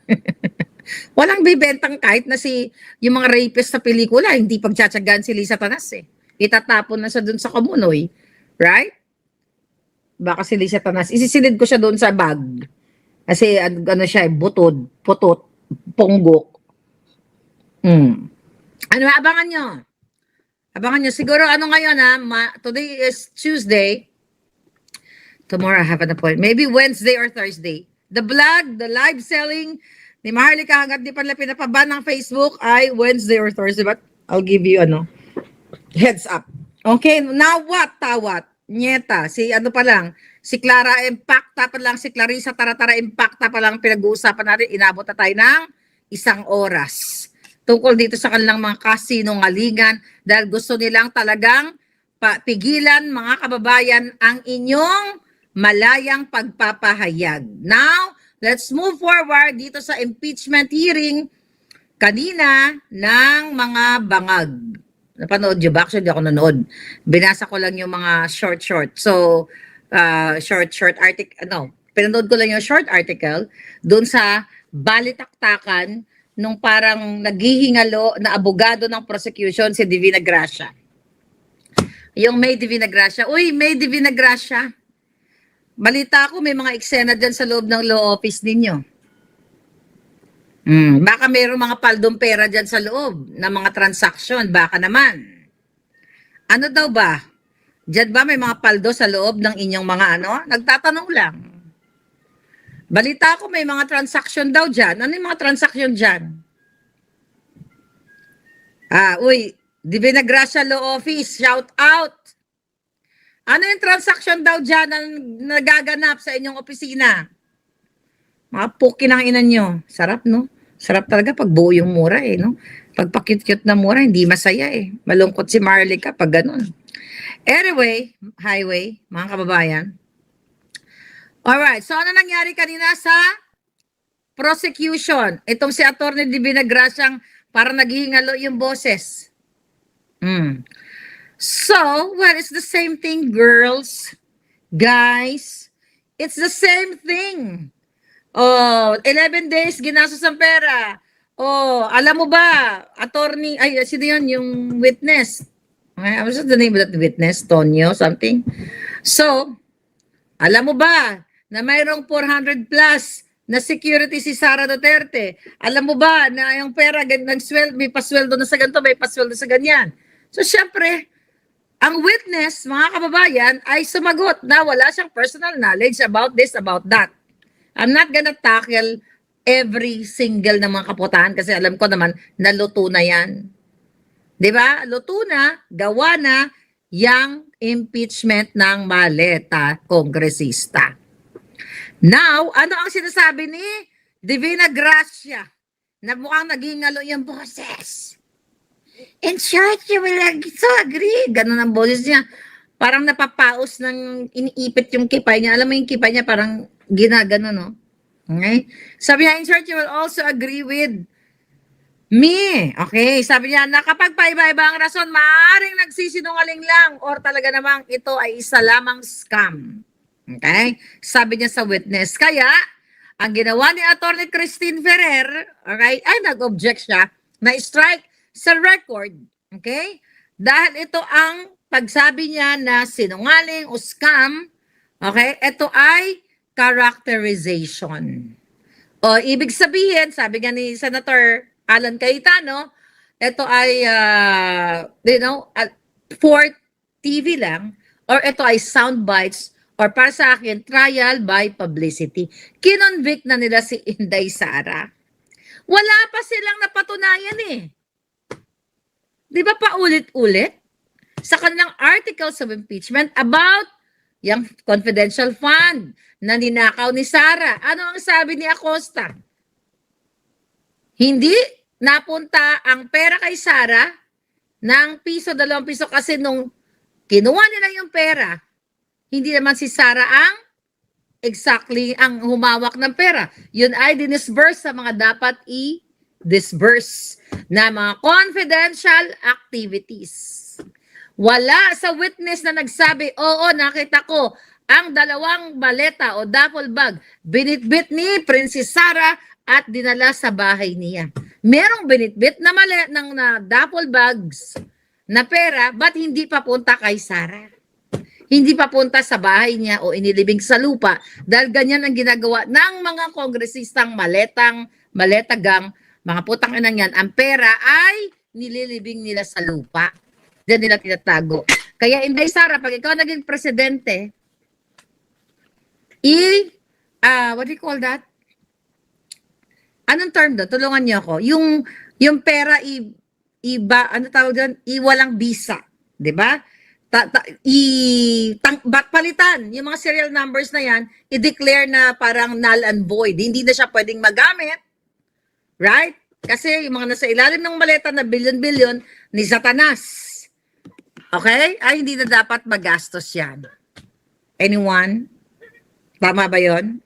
Walang bibentang kahit na yung mga rapist sa pelikula, hindi pagtsatsagaan si Lisa Tanas eh. Itatapon na siya dun sa Komunoy. Right? Baka si Lisa Tanas, isisilid ko siya doon sa bag. Kasi ano siya, butod, putot, ponggok. Ano, abangan nyo? Abangan nyo. Siguro ano ngayon ha, today is Tuesday. Tomorrow I have an appointment. Maybe Wednesday or Thursday. The vlog, the live selling ni Maharlika hanggat di pa nila pinapaban ng Facebook ay Wednesday or Thursday. But I'll give you heads up. Okay, now what? Tawat. Nyeta. Si Clara Impacta pa lang, si Clarissa Taratara Impacta pa lang pinag-uusapan natin. Inabot na tayo ng 1 oras. Tungkol dito sa kanilang mga kasinungalingan dahil gusto nilang talagang pigilan mga kababayan ang inyong malayang pagpapahayag. Now, let's move forward dito sa impeachment hearing kanina ng mga bangag. Napanood nyo ba? Actually, di ako nanood. Binasa ko lang yung mga short. So, short article, pinanood ko lang yung short article doon sa balitaktakan nung parang naghihingalo na abogado ng prosecution si Divina Gracia. Yung May Divina Gracia. Uy, May Divina Gracia. Balita ko may mga eksena dyan sa loob ng law office ninyo. Baka mayroong mga paldong pera dyan sa loob ng mga transaction. Baka naman. Ano daw ba? Diyan ba may mga paldo sa loob ng inyong mga Nagtatanong lang. Balita ko may mga transaction daw dyan. Ano yung mga transaction dyan? Uy, Divina Gracia Law Office, shout out! Ano yung transaction daw dyan na nagaganap sa inyong opisina? Mga puki ng ina nyo. Sarap, no? Sarap talaga pag buo yung mura, no? Pag pakit-cute na mura, hindi masaya, Malungkot si Marlica pag ganun. Anyway, highway, mga kababayan. Alright, so ano nangyari kanina sa prosecution? Itong si Atty. Divina Gracia, parang naghihingalo yung boses. So, well, it's the same thing, girls, guys. It's the same thing. 11 days ginastos ang pera. Alam mo ba, sino yun, yung witness? What's the name of that witness? Tonyo, something? So, alam mo ba na mayroong 400 plus na security si Sara Duterte? Alam mo ba na yung pera, may pasweldo na sa ganito, may pasweldo sa ganyan? So, syempre, ang witness, mga kababayan, ay sumagot na wala siyang personal knowledge about this, about that. I'm not gonna tackle every single ng mga kapotahan kasi alam ko naman naluto na yan. Diba? Luto na, gawa na yung impeachment ng maleta kongresista. Now, ano ang sinasabi ni Divina Gracia na mukhang naghingalo yung boses? In short, you will so agree. Ganun ang boses niya. Parang napapaos ng iniipit yung kipay niya. Alam mo yung kipay niya parang ginagano, no? Okay? Sabi niya, in short, you will also agree with me. Okay? Sabi niya, na kapag paiba-iba ang rason, maaaring nagsisinungaling lang or talaga namang ito ay isa lamang scam. Okay? Sabi niya sa witness. Kaya, ang ginawa ni Atty. Christine Ferrer, okay, ay nag-object siya na strike sa record. Okay? Dahil ito ang pagsabi niya na sinungaling o scam, okay, ito ay characterization. Ibig sabihin, sabi nga ni Senator Alan Cayetano, ito ay, for TV lang, or ito ay sound bites, or para sa akin, trial by publicity. Kinonvict na nila si Inday Sara. Wala pa silang napatunayan Di ba paulit-ulit sa kanilang articles of impeachment about yung confidential fund na ninakaw ni Sara. Ano ang sabi ni Acosta? Hindi napunta ang pera kay Sara ng piso, 2 piso kasi nung kinuha nila yung pera, hindi naman si Sara ang exactly ang humawak ng pera. Yun ay dinisburse sa mga dapat i-disburse na mga confidential activities. Wala sa witness na nagsabi, oo, nakita ko ang 2 maleta o duffel bag binitbit ni Princess Sara at dinala sa bahay niya. Merong binitbit na duffel bags na pera, ba't hindi papunta kay Sara? Hindi papunta sa bahay niya o inilibing sa lupa dahil ganyan ang ginagawa ng mga kongresistang maletagang, mga putang ina yan. Ang pera ay nililibing nila sa lupa. Diyan nila tinatago. Kaya Inday Sara, pag ikaw naging presidente, what do you call that? Anong term doon? Tulungan niyo ako. Yung pera ano tawag doon? Walang visa, 'di ba? Palitan yung mga serial numbers na yan, i-declare na parang null and void. Hindi na siya pwedeng magamit. Right? Kasi yung mga nasa ilalim ng maleta na bilyon-bilyon ni Satanas. Okay? Ay, hindi na dapat magastos yan. Anyone? Tama ba yon?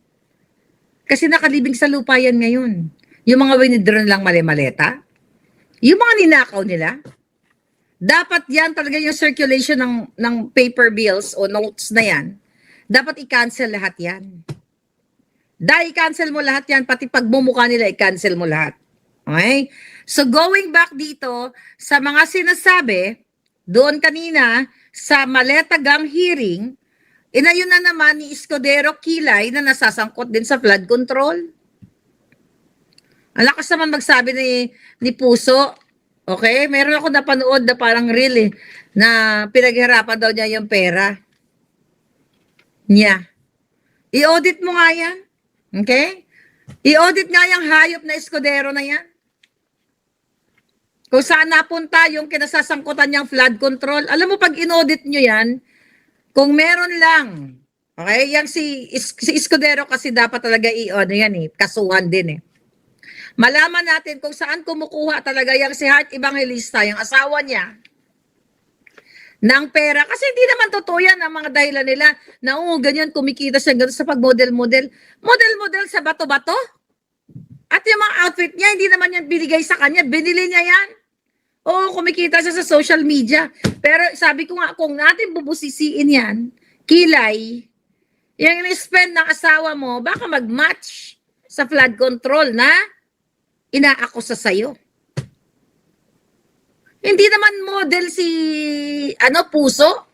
Kasi nakalibing sa lupa yan ngayon. Yung mga winidraw lang maleta, yung mga ninakaw nila, dapat yan talaga yung circulation ng paper bills o notes na yan, dapat i-cancel lahat yan. Dahil i-cancel mo lahat yan, pati pagmumukha nila, i-cancel mo lahat. Okay? So going back dito sa mga sinasabi, doon kanina sa maletagang hearing, inayon na naman ni Escudero Kilay na nasasangkot din sa flood control. Ang lakas naman magsabi ni Puso. Okay? Meron ako napanood na parang reel na pinaghirapan daw niya yung pera niya. I-audit mo nga yan. Okay? I-audit nga yung hayop na Escudero na yan. Kung saan napunta yung kinasasangkutan niyang flood control. Alam mo, pag in-audit nyo yan, kung meron lang, okay, yang si Escudero kasi dapat talaga kasuhan din Malaman natin kung saan kumukuha talaga yung si Heart Evangelista, yung asawa niya, ng pera. Kasi hindi naman totoo yan ang mga dahilan nila na ganyan kumikita siya ganun sa pag-model-model. Model-model sa bato-bato. At yung mga outfit niya, hindi naman yan binigay sa kanya. Binili niya yan. Oo, kumikita siya sa social media. Pero sabi ko nga, kung natin bubusisiin yan, Kilay, yung in-spend ng asawa mo, baka mag-match sa flood control na inaakusa sa'yo. Hindi naman model si Puso.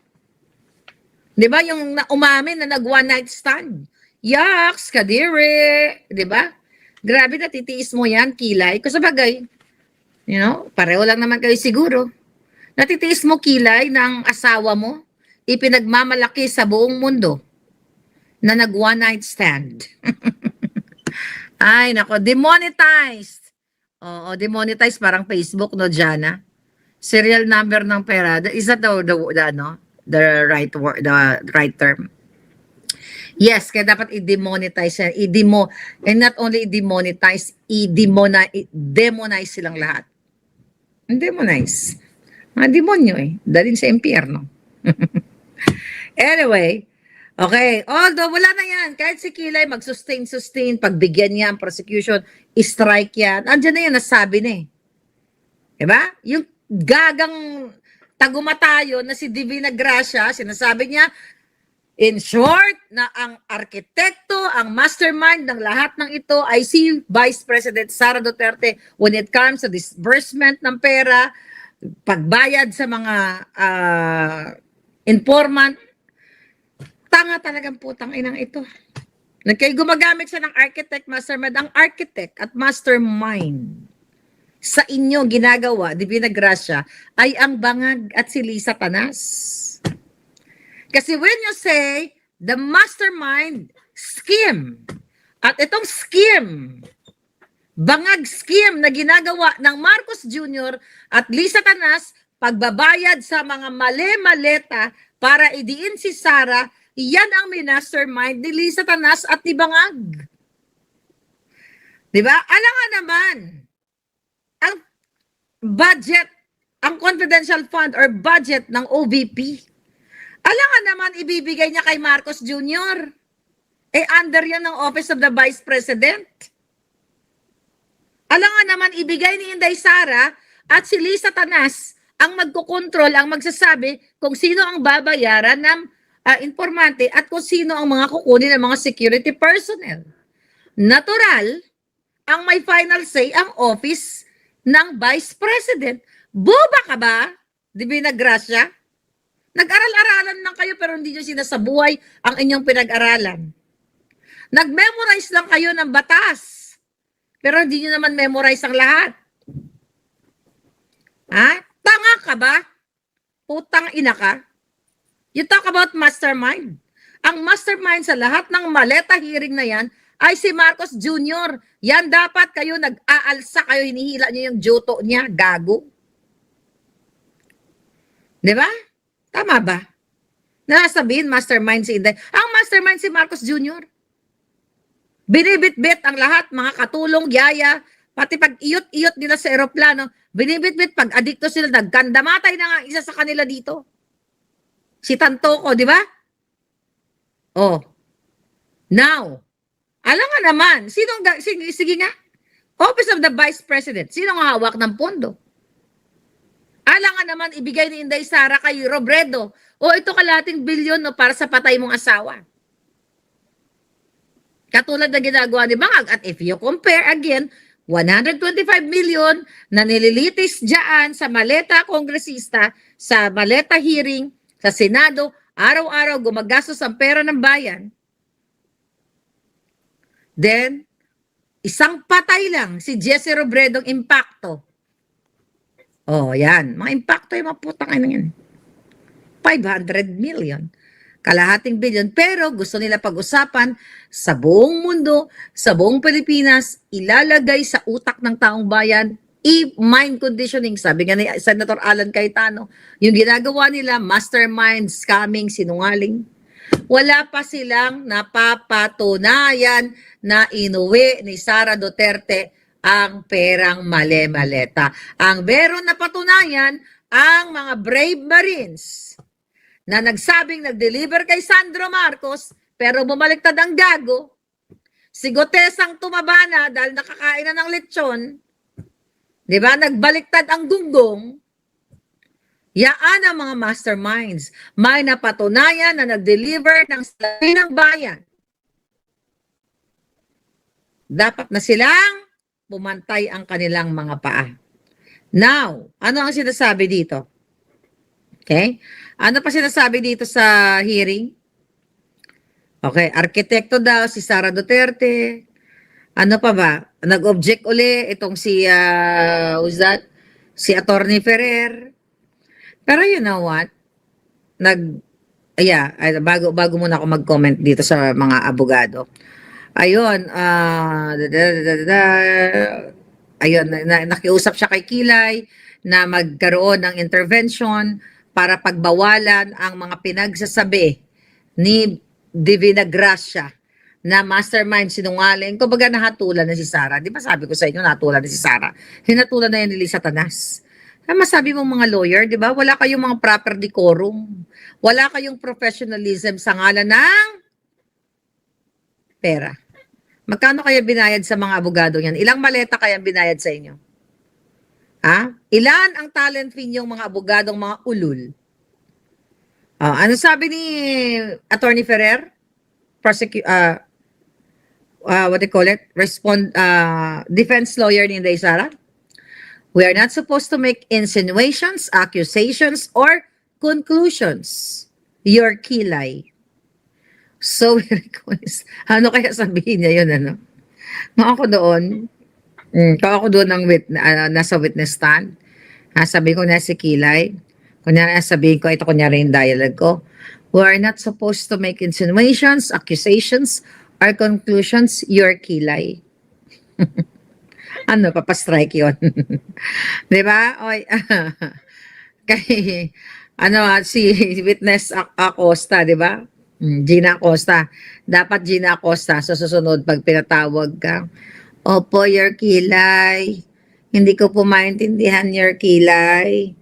'Di ba? Yung umamin na nag-one night stand. Yaks, kadire, 'di ba? Grabe na titiis mo 'yan, Kilay. Kasi bagay, pareho lang naman kayo siguro. Natitiis mo, Kilay, ng asawa mo, ipinagmamalaki sa buong mundo na nag-one night stand. Ay, nako, demonetized. Oo, demonetized parang Facebook, no, Jana? Serial number ng pera. Is that the right word, the right term? Yes, kaya dapat i-demonetize yan. And not only i-demonetize, demonize silang lahat. Demonize. Mga demonyo dalhin sa impyerno. Anyway, okay, although wala na yan, kahit si Kilay mag-sustain, pagbigyan niya ang prosecution, strike yan, andyan na yan, nasabi na Diba? Yung gagang tagumatayo na si Divina Gracia, sinasabi niya, in short, na ang arkitekto, ang mastermind ng lahat ng ito ay si Vice President Sara Duterte when it comes to disbursement ng pera, pagbayad sa mga informant. Tanga talagang putang inang ito. Kaya gumagamit siya ng architect, mastermind. Ang architect at mastermind sa inyo ginagawa, Divina Gracia, ay ang bangag at si Lisa Tanas. Kasi when you say, the mastermind scheme, at itong scheme, bangag scheme na ginagawa ng Marcos Jr. at Lisa Tanas, pagbabayad sa mga mali-maleta para idiin si Sara, yan ang mastermind ni Lisa Tanas at ni Bangag. Diba? Alam nga naman, ang budget, ang confidential fund or budget ng OVP, alam nga naman ibibigay niya kay Marcos Jr. Under yan ng Office of the Vice President. Alam nga naman, ibigay ni Inday Sara at si Lisa Tanas ang magkokontrol, ang magsasabi kung sino ang babayaran ng informante at kung sino ang mga kukunin ng mga security personnel. Natural, ang may final say ang Office ng Vice President. Boba ka ba? Di Binagracia? Nag-aral-aralan lang kayo pero hindi nyo sinasabuhay ang inyong pinag-aralan. Nag-memorize lang kayo ng batas. Pero hindi nyo naman memorize ang lahat. Ha? Tanga ka ba? Putang ina ka? You talk about mastermind. Ang mastermind sa lahat ng maleta hearing na yan ay si Marcos Jr. Yan dapat kayo nag-aalsa kayo, hinihila nyo yung juto niya, gago. Di ba? Tama ba? Nasabihin mastermind si Inday. Ang mastermind si Marcos Jr. Binibit-bit ang lahat, mga katulong, yaya, pati pag iyot-iyot nila sa eroplano, binibit-bit, pag adikto sila, nagkandamatay na nga isa sa kanila dito. Si Tantoco, di ba? Oh. Now, alam nga naman, sige nga, Office of the Vice President, sinong hawak ng pondo? Alam nga naman, ibigay ni Inday Sara kay Robredo, o ito kalating bilyon no, para sa patay mong asawa. Katulad na ginagawa ni Bangag. At if you compare again, 125 million na nililitis dyan sa maleta kongresista, sa maleta hearing, sa Senado, araw-araw gumagastos ang pera ng bayan. Then, isang patay lang si Jesse Robredong impacto. Oh, yan. Mga impacto yung mga putang ina yan. 500 million. Kalahating bilyon. Pero gusto nila pag-usapan sa buong mundo, sa buong Pilipinas, ilalagay sa utak ng taong bayan, mind conditioning. Sabi nga ni Senator Alan Cayetano, yung ginagawa nila, mastermind, scamming, sinungaling. Wala pa silang napapatunayan na inuwi ni Sara Duterte ang perang mali-maleta. Ang meron na patunayan, ang mga brave Marines na nagsabing nag-deliver kay Sandro Marcos, pero bumaliktad ang gago. Si Gotesang tumaba na dahil nakakain na ng lechon. Di ba? Nagbaliktad ang gunggong. Yaan ang mga masterminds. May napatunayan na nag-deliver ng salapi ng bayan. Dapat na silang pumantay ang kanilang mga paa. Now, ano ang sinasabi dito? Okay? Ano pa sinasabi dito sa hearing? Okay, arkitekto daw si Sara Duterte. Ano pa ba? Nag-object uli itong si who's that? Si Attorney Ferrer. Pero you know what? Bago muna ako mag-comment dito sa mga abogado. Ayun, nakiusap siya kay Kilay na magkaroon ng intervention para pagbawalan ang mga pinagsasabi ni Divina Gracia na mastermind sinungaling. Kumbaga nahatulan na si Sara. Di ba sabi ko sa inyo, nahatulan na si Sara. Hinatulan na yan ni Lisa Tanas. Masabi mong mga lawyer, di ba? Wala kayong mga proper decorum. Wala kayong professionalism sa ngalan ng pera. Magkano kaya binayad sa mga abogado yan? Ilang maleta kaya binayad sa inyo? Ha? Ilan ang talent fee niyong mga abogadong mga ulul? Ano sabi ni Attorney Ferrer? What do you call it? Defense lawyer ni Inday Sara? We are not supposed to make insinuations, accusations, or conclusions. Your Kilay. So, we request. Ano kaya sabihin niya yun, ano? Ako doon ng nasa witness stand. Sabi ko na si Kilay. Kunyari, sabihin ko, ito kunyari yung dialogue ko. We are not supposed to make insinuations, accusations, or conclusions. Your Kilay. Ano, papastrike yun. Di ba? Oy, kay, si Witness Acosta, di ba? Gina Acosta. Dapat Gina Acosta sa susunod pag pinatawag ka. Opo, your kilay. Hindi ko po maintindihan your kilay.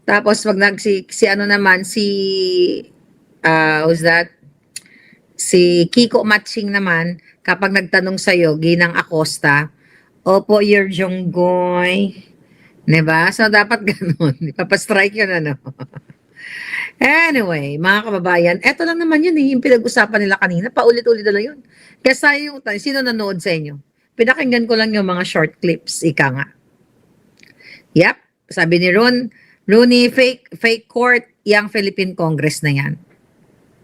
Tapos pag si ano naman, who's that? Si Kiko Matching naman, kapag nagtanong sa'yo, Ginang Acosta, Opo, your Jonggoy. Diba? So, dapat ganun. Ipapastrike yun, ano. Anyway, mga kababayan, eto lang naman yun yung pinag-usapan nila kanina. Paulit-ulit na lang yun. Kaya yung, sino nanood sa inyo? Pinakinggan ko lang yung mga short clips, ika nga. Yep, sabi ni Rooney, fake court, yung Philippine Congress na yan.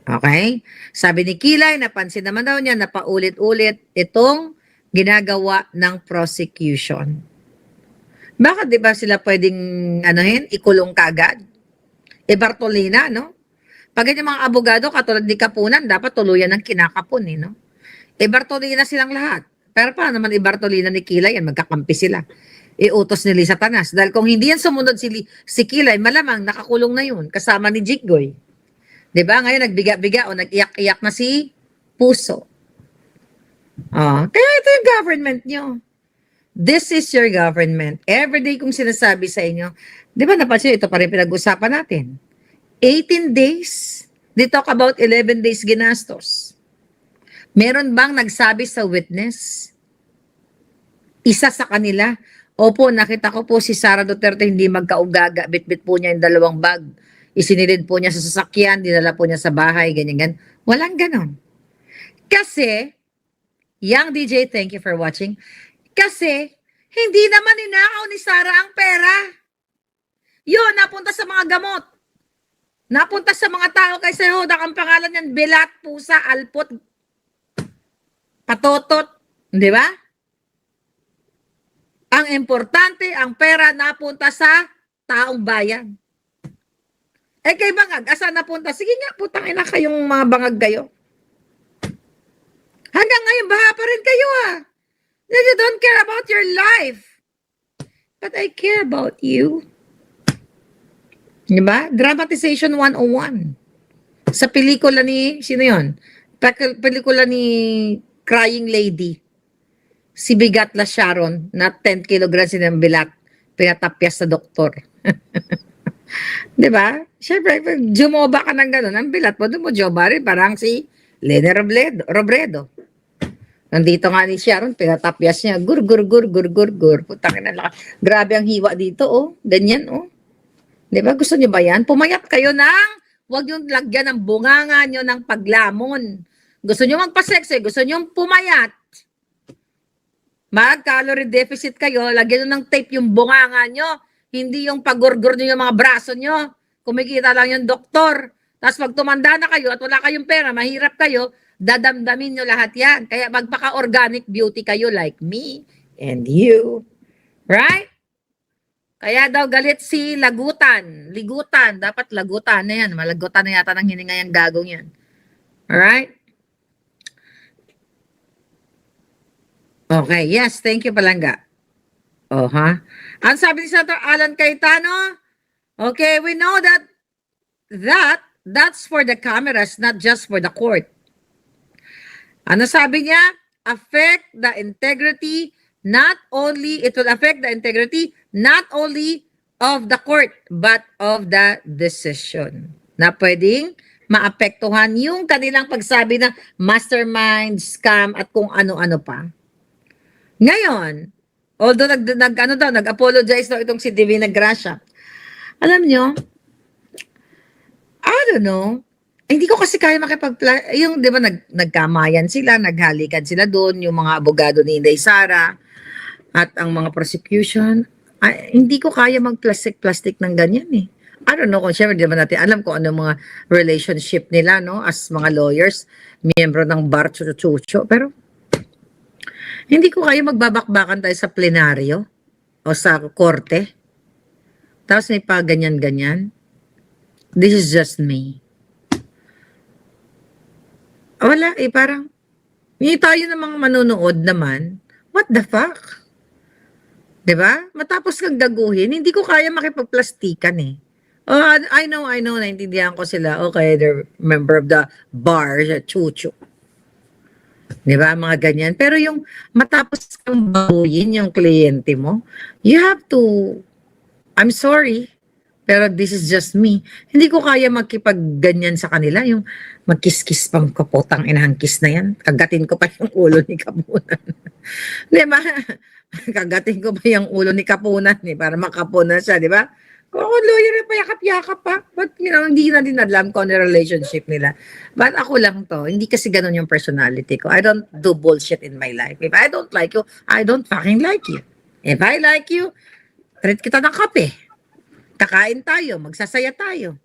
Okay? Sabi ni Kilay, napansin naman daw niya na paulit-ulit itong ginagawa ng prosecution. Bakit di ba sila pwedeng ikulong kagad? Bartolina, no? Pag yung mga abogado, katulad ni Kapunan, dapat tuluyan ng kinakapon, no? Bartolina silang lahat. Pero paano naman Bartolina ni Kilay, yan, magkakampi sila. Iutos ni Lisa Tanas. Dahil kung hindi yan sumunod si Kilay, malamang nakakulong na yun, kasama ni Jiggoy. Diba? Ngayon, nagbiga-biga o nag-iyak-iyak na si Puso. Kaya ito yung government nyo. This is your government. Everyday kong sinasabi sa inyo, di ba napansin, ito pa rin pinag-usapan natin. 18 days. They talk about 11 days ginastos. Meron bang nagsabi sa witness? Isa sa kanila, opo, nakita ko po si Sara Duterte hindi magkaugaga, bit-bit po niya yung dalawang bag. Isinilid po niya sa sasakyan, dinala po niya sa bahay, ganyan-ganyan. Walang ganon. Kasi, Young DJ, thank you for watching. Kasi, hindi naman ninakaw ni Sara ang pera. Yun, napunta sa mga gamot. Napunta sa mga tao kay Sehodak, ang pangalan niyan, Belat, Pusa, Alpot, Patotot. Di ba? Ang importante, ang pera napunta sa taong bayan. Kay bangag, asan napunta? Sige nga, putang ina kayong mga bangag kayo. Hanggang ngayon, baha pa rin kayo You don't care about your life. But I care about you. Diba? Dramatization 101. Sa pelikula ni, sino yun? Pelikula ni Crying Lady. Si Bigatla Sharon, na 10 kilograms ng bilat, pinatapyas sa doktor. Diba? Siyempre, jumoba ka ng gano'n, ang bilat mo, doon mo joba rin, parang si Lene Robredo. Nandito nga ni Sharon, pinatapyas niya, gur. Putang ina, grabe ang hiwa dito, ganyan, Diba? Gusto niyo ba yan? Pumayat kayo huwag yung lagyan ng bunganga nyo ng paglamon. Gusto niyo magpa-sexy, gusto niyo pumayat. Mag-calorie deficit kayo, lagyan nyo ng tape yung bunganga nyo, hindi yung pagurgur nyo yung mga braso nyo. Kumikita lang yung doktor. Tapos pag tumanda na kayo at wala kayong pera, mahirap kayo, dadamdamin nyo lahat yan. Kaya magpaka-organic beauty kayo like me and you. Right? Kaya daw galit si Lagutan. Ligutan. Dapat lagutan na yan. Malagutan na yata ng hininga yung gagong yan. Alright? Okay. Yes. Thank you, Palangga. Ang sabi ni Senator Alan Cayetano, okay, we know that's for the cameras, not just for the court. Ano sabi niya? Affect the integrity, it will affect the integrity not only of the court, but of the decision. Na pwedeng maapektuhan yung kanilang pagsabi na mastermind, scam, at kung ano-ano pa. Ngayon, although nag-apologize daw itong si Divina Gracia, alam nyo, I don't know, hindi ko kasi kaya yung di ba nagkamayan sila, naghalikan sila doon, yung mga abogado ni Inday Sara at ang mga prosecution, hindi ko kaya mag-plastic ng ganyan I don't know kung syempre di ba natin alam kung ano mga relationship nila as mga lawyers, miyembro ng bar chucho, pero hindi ko kaya magbabakbakan tayo sa plenaryo o sa korte. Tapos may pa ganyan-ganyan. This is just me. Wala parang, tayo ng mga manonood naman, what the fuck? 'Di ba? Matapos kang gaguhin, hindi ko kaya makipagplastikan, eh. Oh, I know, naintindihan ko sila. Okay, they're member of the bar, chuchu. 'Di ba, mga ganyan. Pero yung matapos kang babuyin yung kliyente mo, you have to, I'm sorry, pero this is just me. Hindi ko kaya makipagganyan sa kanila, yung magkiss-kiss pang kaputang inahang kiss na yan. Kagatin ko pa yung ulo ni Kapunan. 'Di ba? Kagatin ko pa yung ulo ni Kapunan, eh, para makapunan siya, 'di ba? Kung ako lawyer, eh, payakap-yakap pa. But, hindi na din alam ko ano relationship nila. But ako lang to, hindi kasi ganun yung personality ko. I don't do bullshit in my life. If I don't like you, I don't fucking like you. If I like you, treat kita ng kape. Kakain tayo, magsasaya tayo.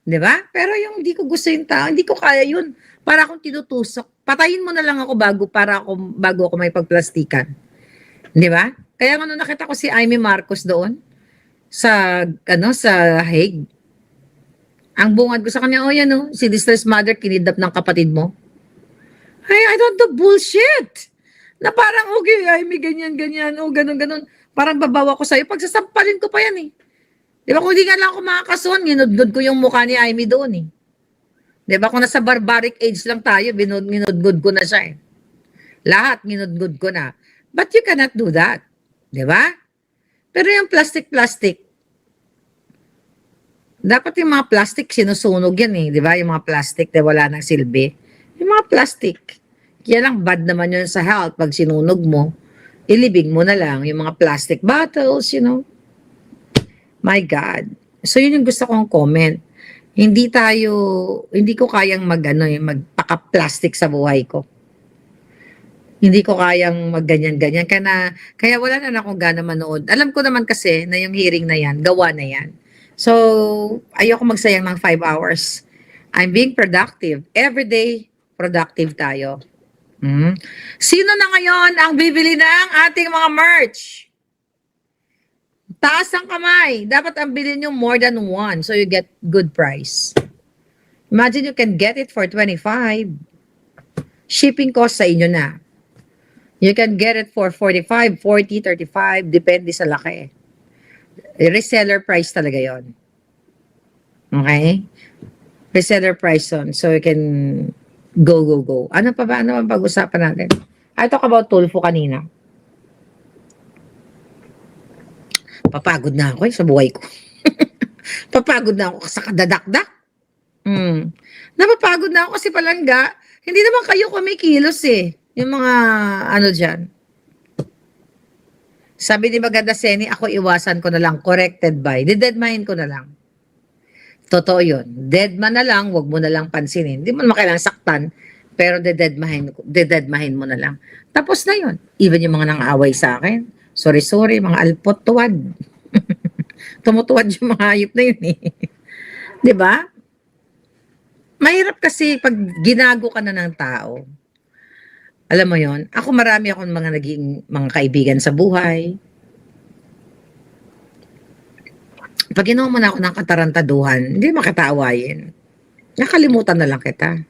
'Di ba? Pero yung hindi ko gusto yung tao, hindi ko kaya yun. Para akong tinutusok. Patayin mo na lang ako bago ako may pagplastikan. 'Di ba? Kaya nga nung nakita ko si Amy Marcos doon sa Hague. Ang bungad ko sa kanya, oh yan oh, si distressed mother kinidnap ng kapatid mo. Ay, I don't do bullshit. Na parang, okay, Amy, ganyan, oh, ganun. Parang babawa ko sa'yo. Pagsasampalin ko pa yan, eh. Di ba, kung hindi nga lang ako makakasuhan, ginudgod ko yung mukha ni Amy doon, eh. Di ba, kung nasa barbaric age lang tayo, ginudgod ko na siya, eh. Lahat, ginudgod ko na. But you cannot do that. Di ba? Pero yung plastic, dapat yung mga plastic, sinusunog yan, eh. Di ba? Yung mga plastic na wala nang silbi. Yung mga plastic. Kaya lang, bad naman yun sa health. Pag sinunog mo, ilibing mo na lang yung mga plastic bottles, My God. So, yun yung gusto kong comment. Hindi ko kayang magpaka-plastic sa buhay ko. Hindi ko kayang magganyan-ganyan. Kaya wala na akong gana manood. Alam ko naman kasi na yung hearing na yan, gawa na yan. So, ayoko magsayang ng 5 hours. I'm being productive. Every day, productive tayo. Sino na ngayon ang bibili ng ating mga merch? Taas ang kamay. Dapat ang bilhin nyo more than one so you get good price. Imagine you can get it for 25. Shipping cost sa inyo na. You can get it for 45, 40, 35. Depende sa laki. Reseller price talaga yon. Okay? Reseller price on. So you can go. Ano pa ba? Ano ang pag-usapan natin? I talk about Tulfo kanina. Papagod na ako sa buhay ko. Papagod na ako sa kadadakdak. Napapagod na ako kasi palangga. Hindi naman kayo kumikilos eh. Yung mga dyan. Sabi ni Maganda Seni, ako iwasan ko na lang. Corrected by. Deadmine ko na lang. Totoo yun. Deadman na lang, wag mo na lang pansinin. Hindi mo naman kailangan saktan, pero deadmine mo na lang. Tapos na yun. Even yung mga nang-away sa akin, sorry, mga alpot tuwad. Tumutuwad yung mga hayop na yun eh. 'Di ba? Mahirap kasi pag ginago ka na ng tao. Alam mo yon, ako marami akong mga kaibigan sa buhay. Pag ginawa mo na ako ng katarantaduhan, hindi makataawayin. Nakalimutan na lang kita.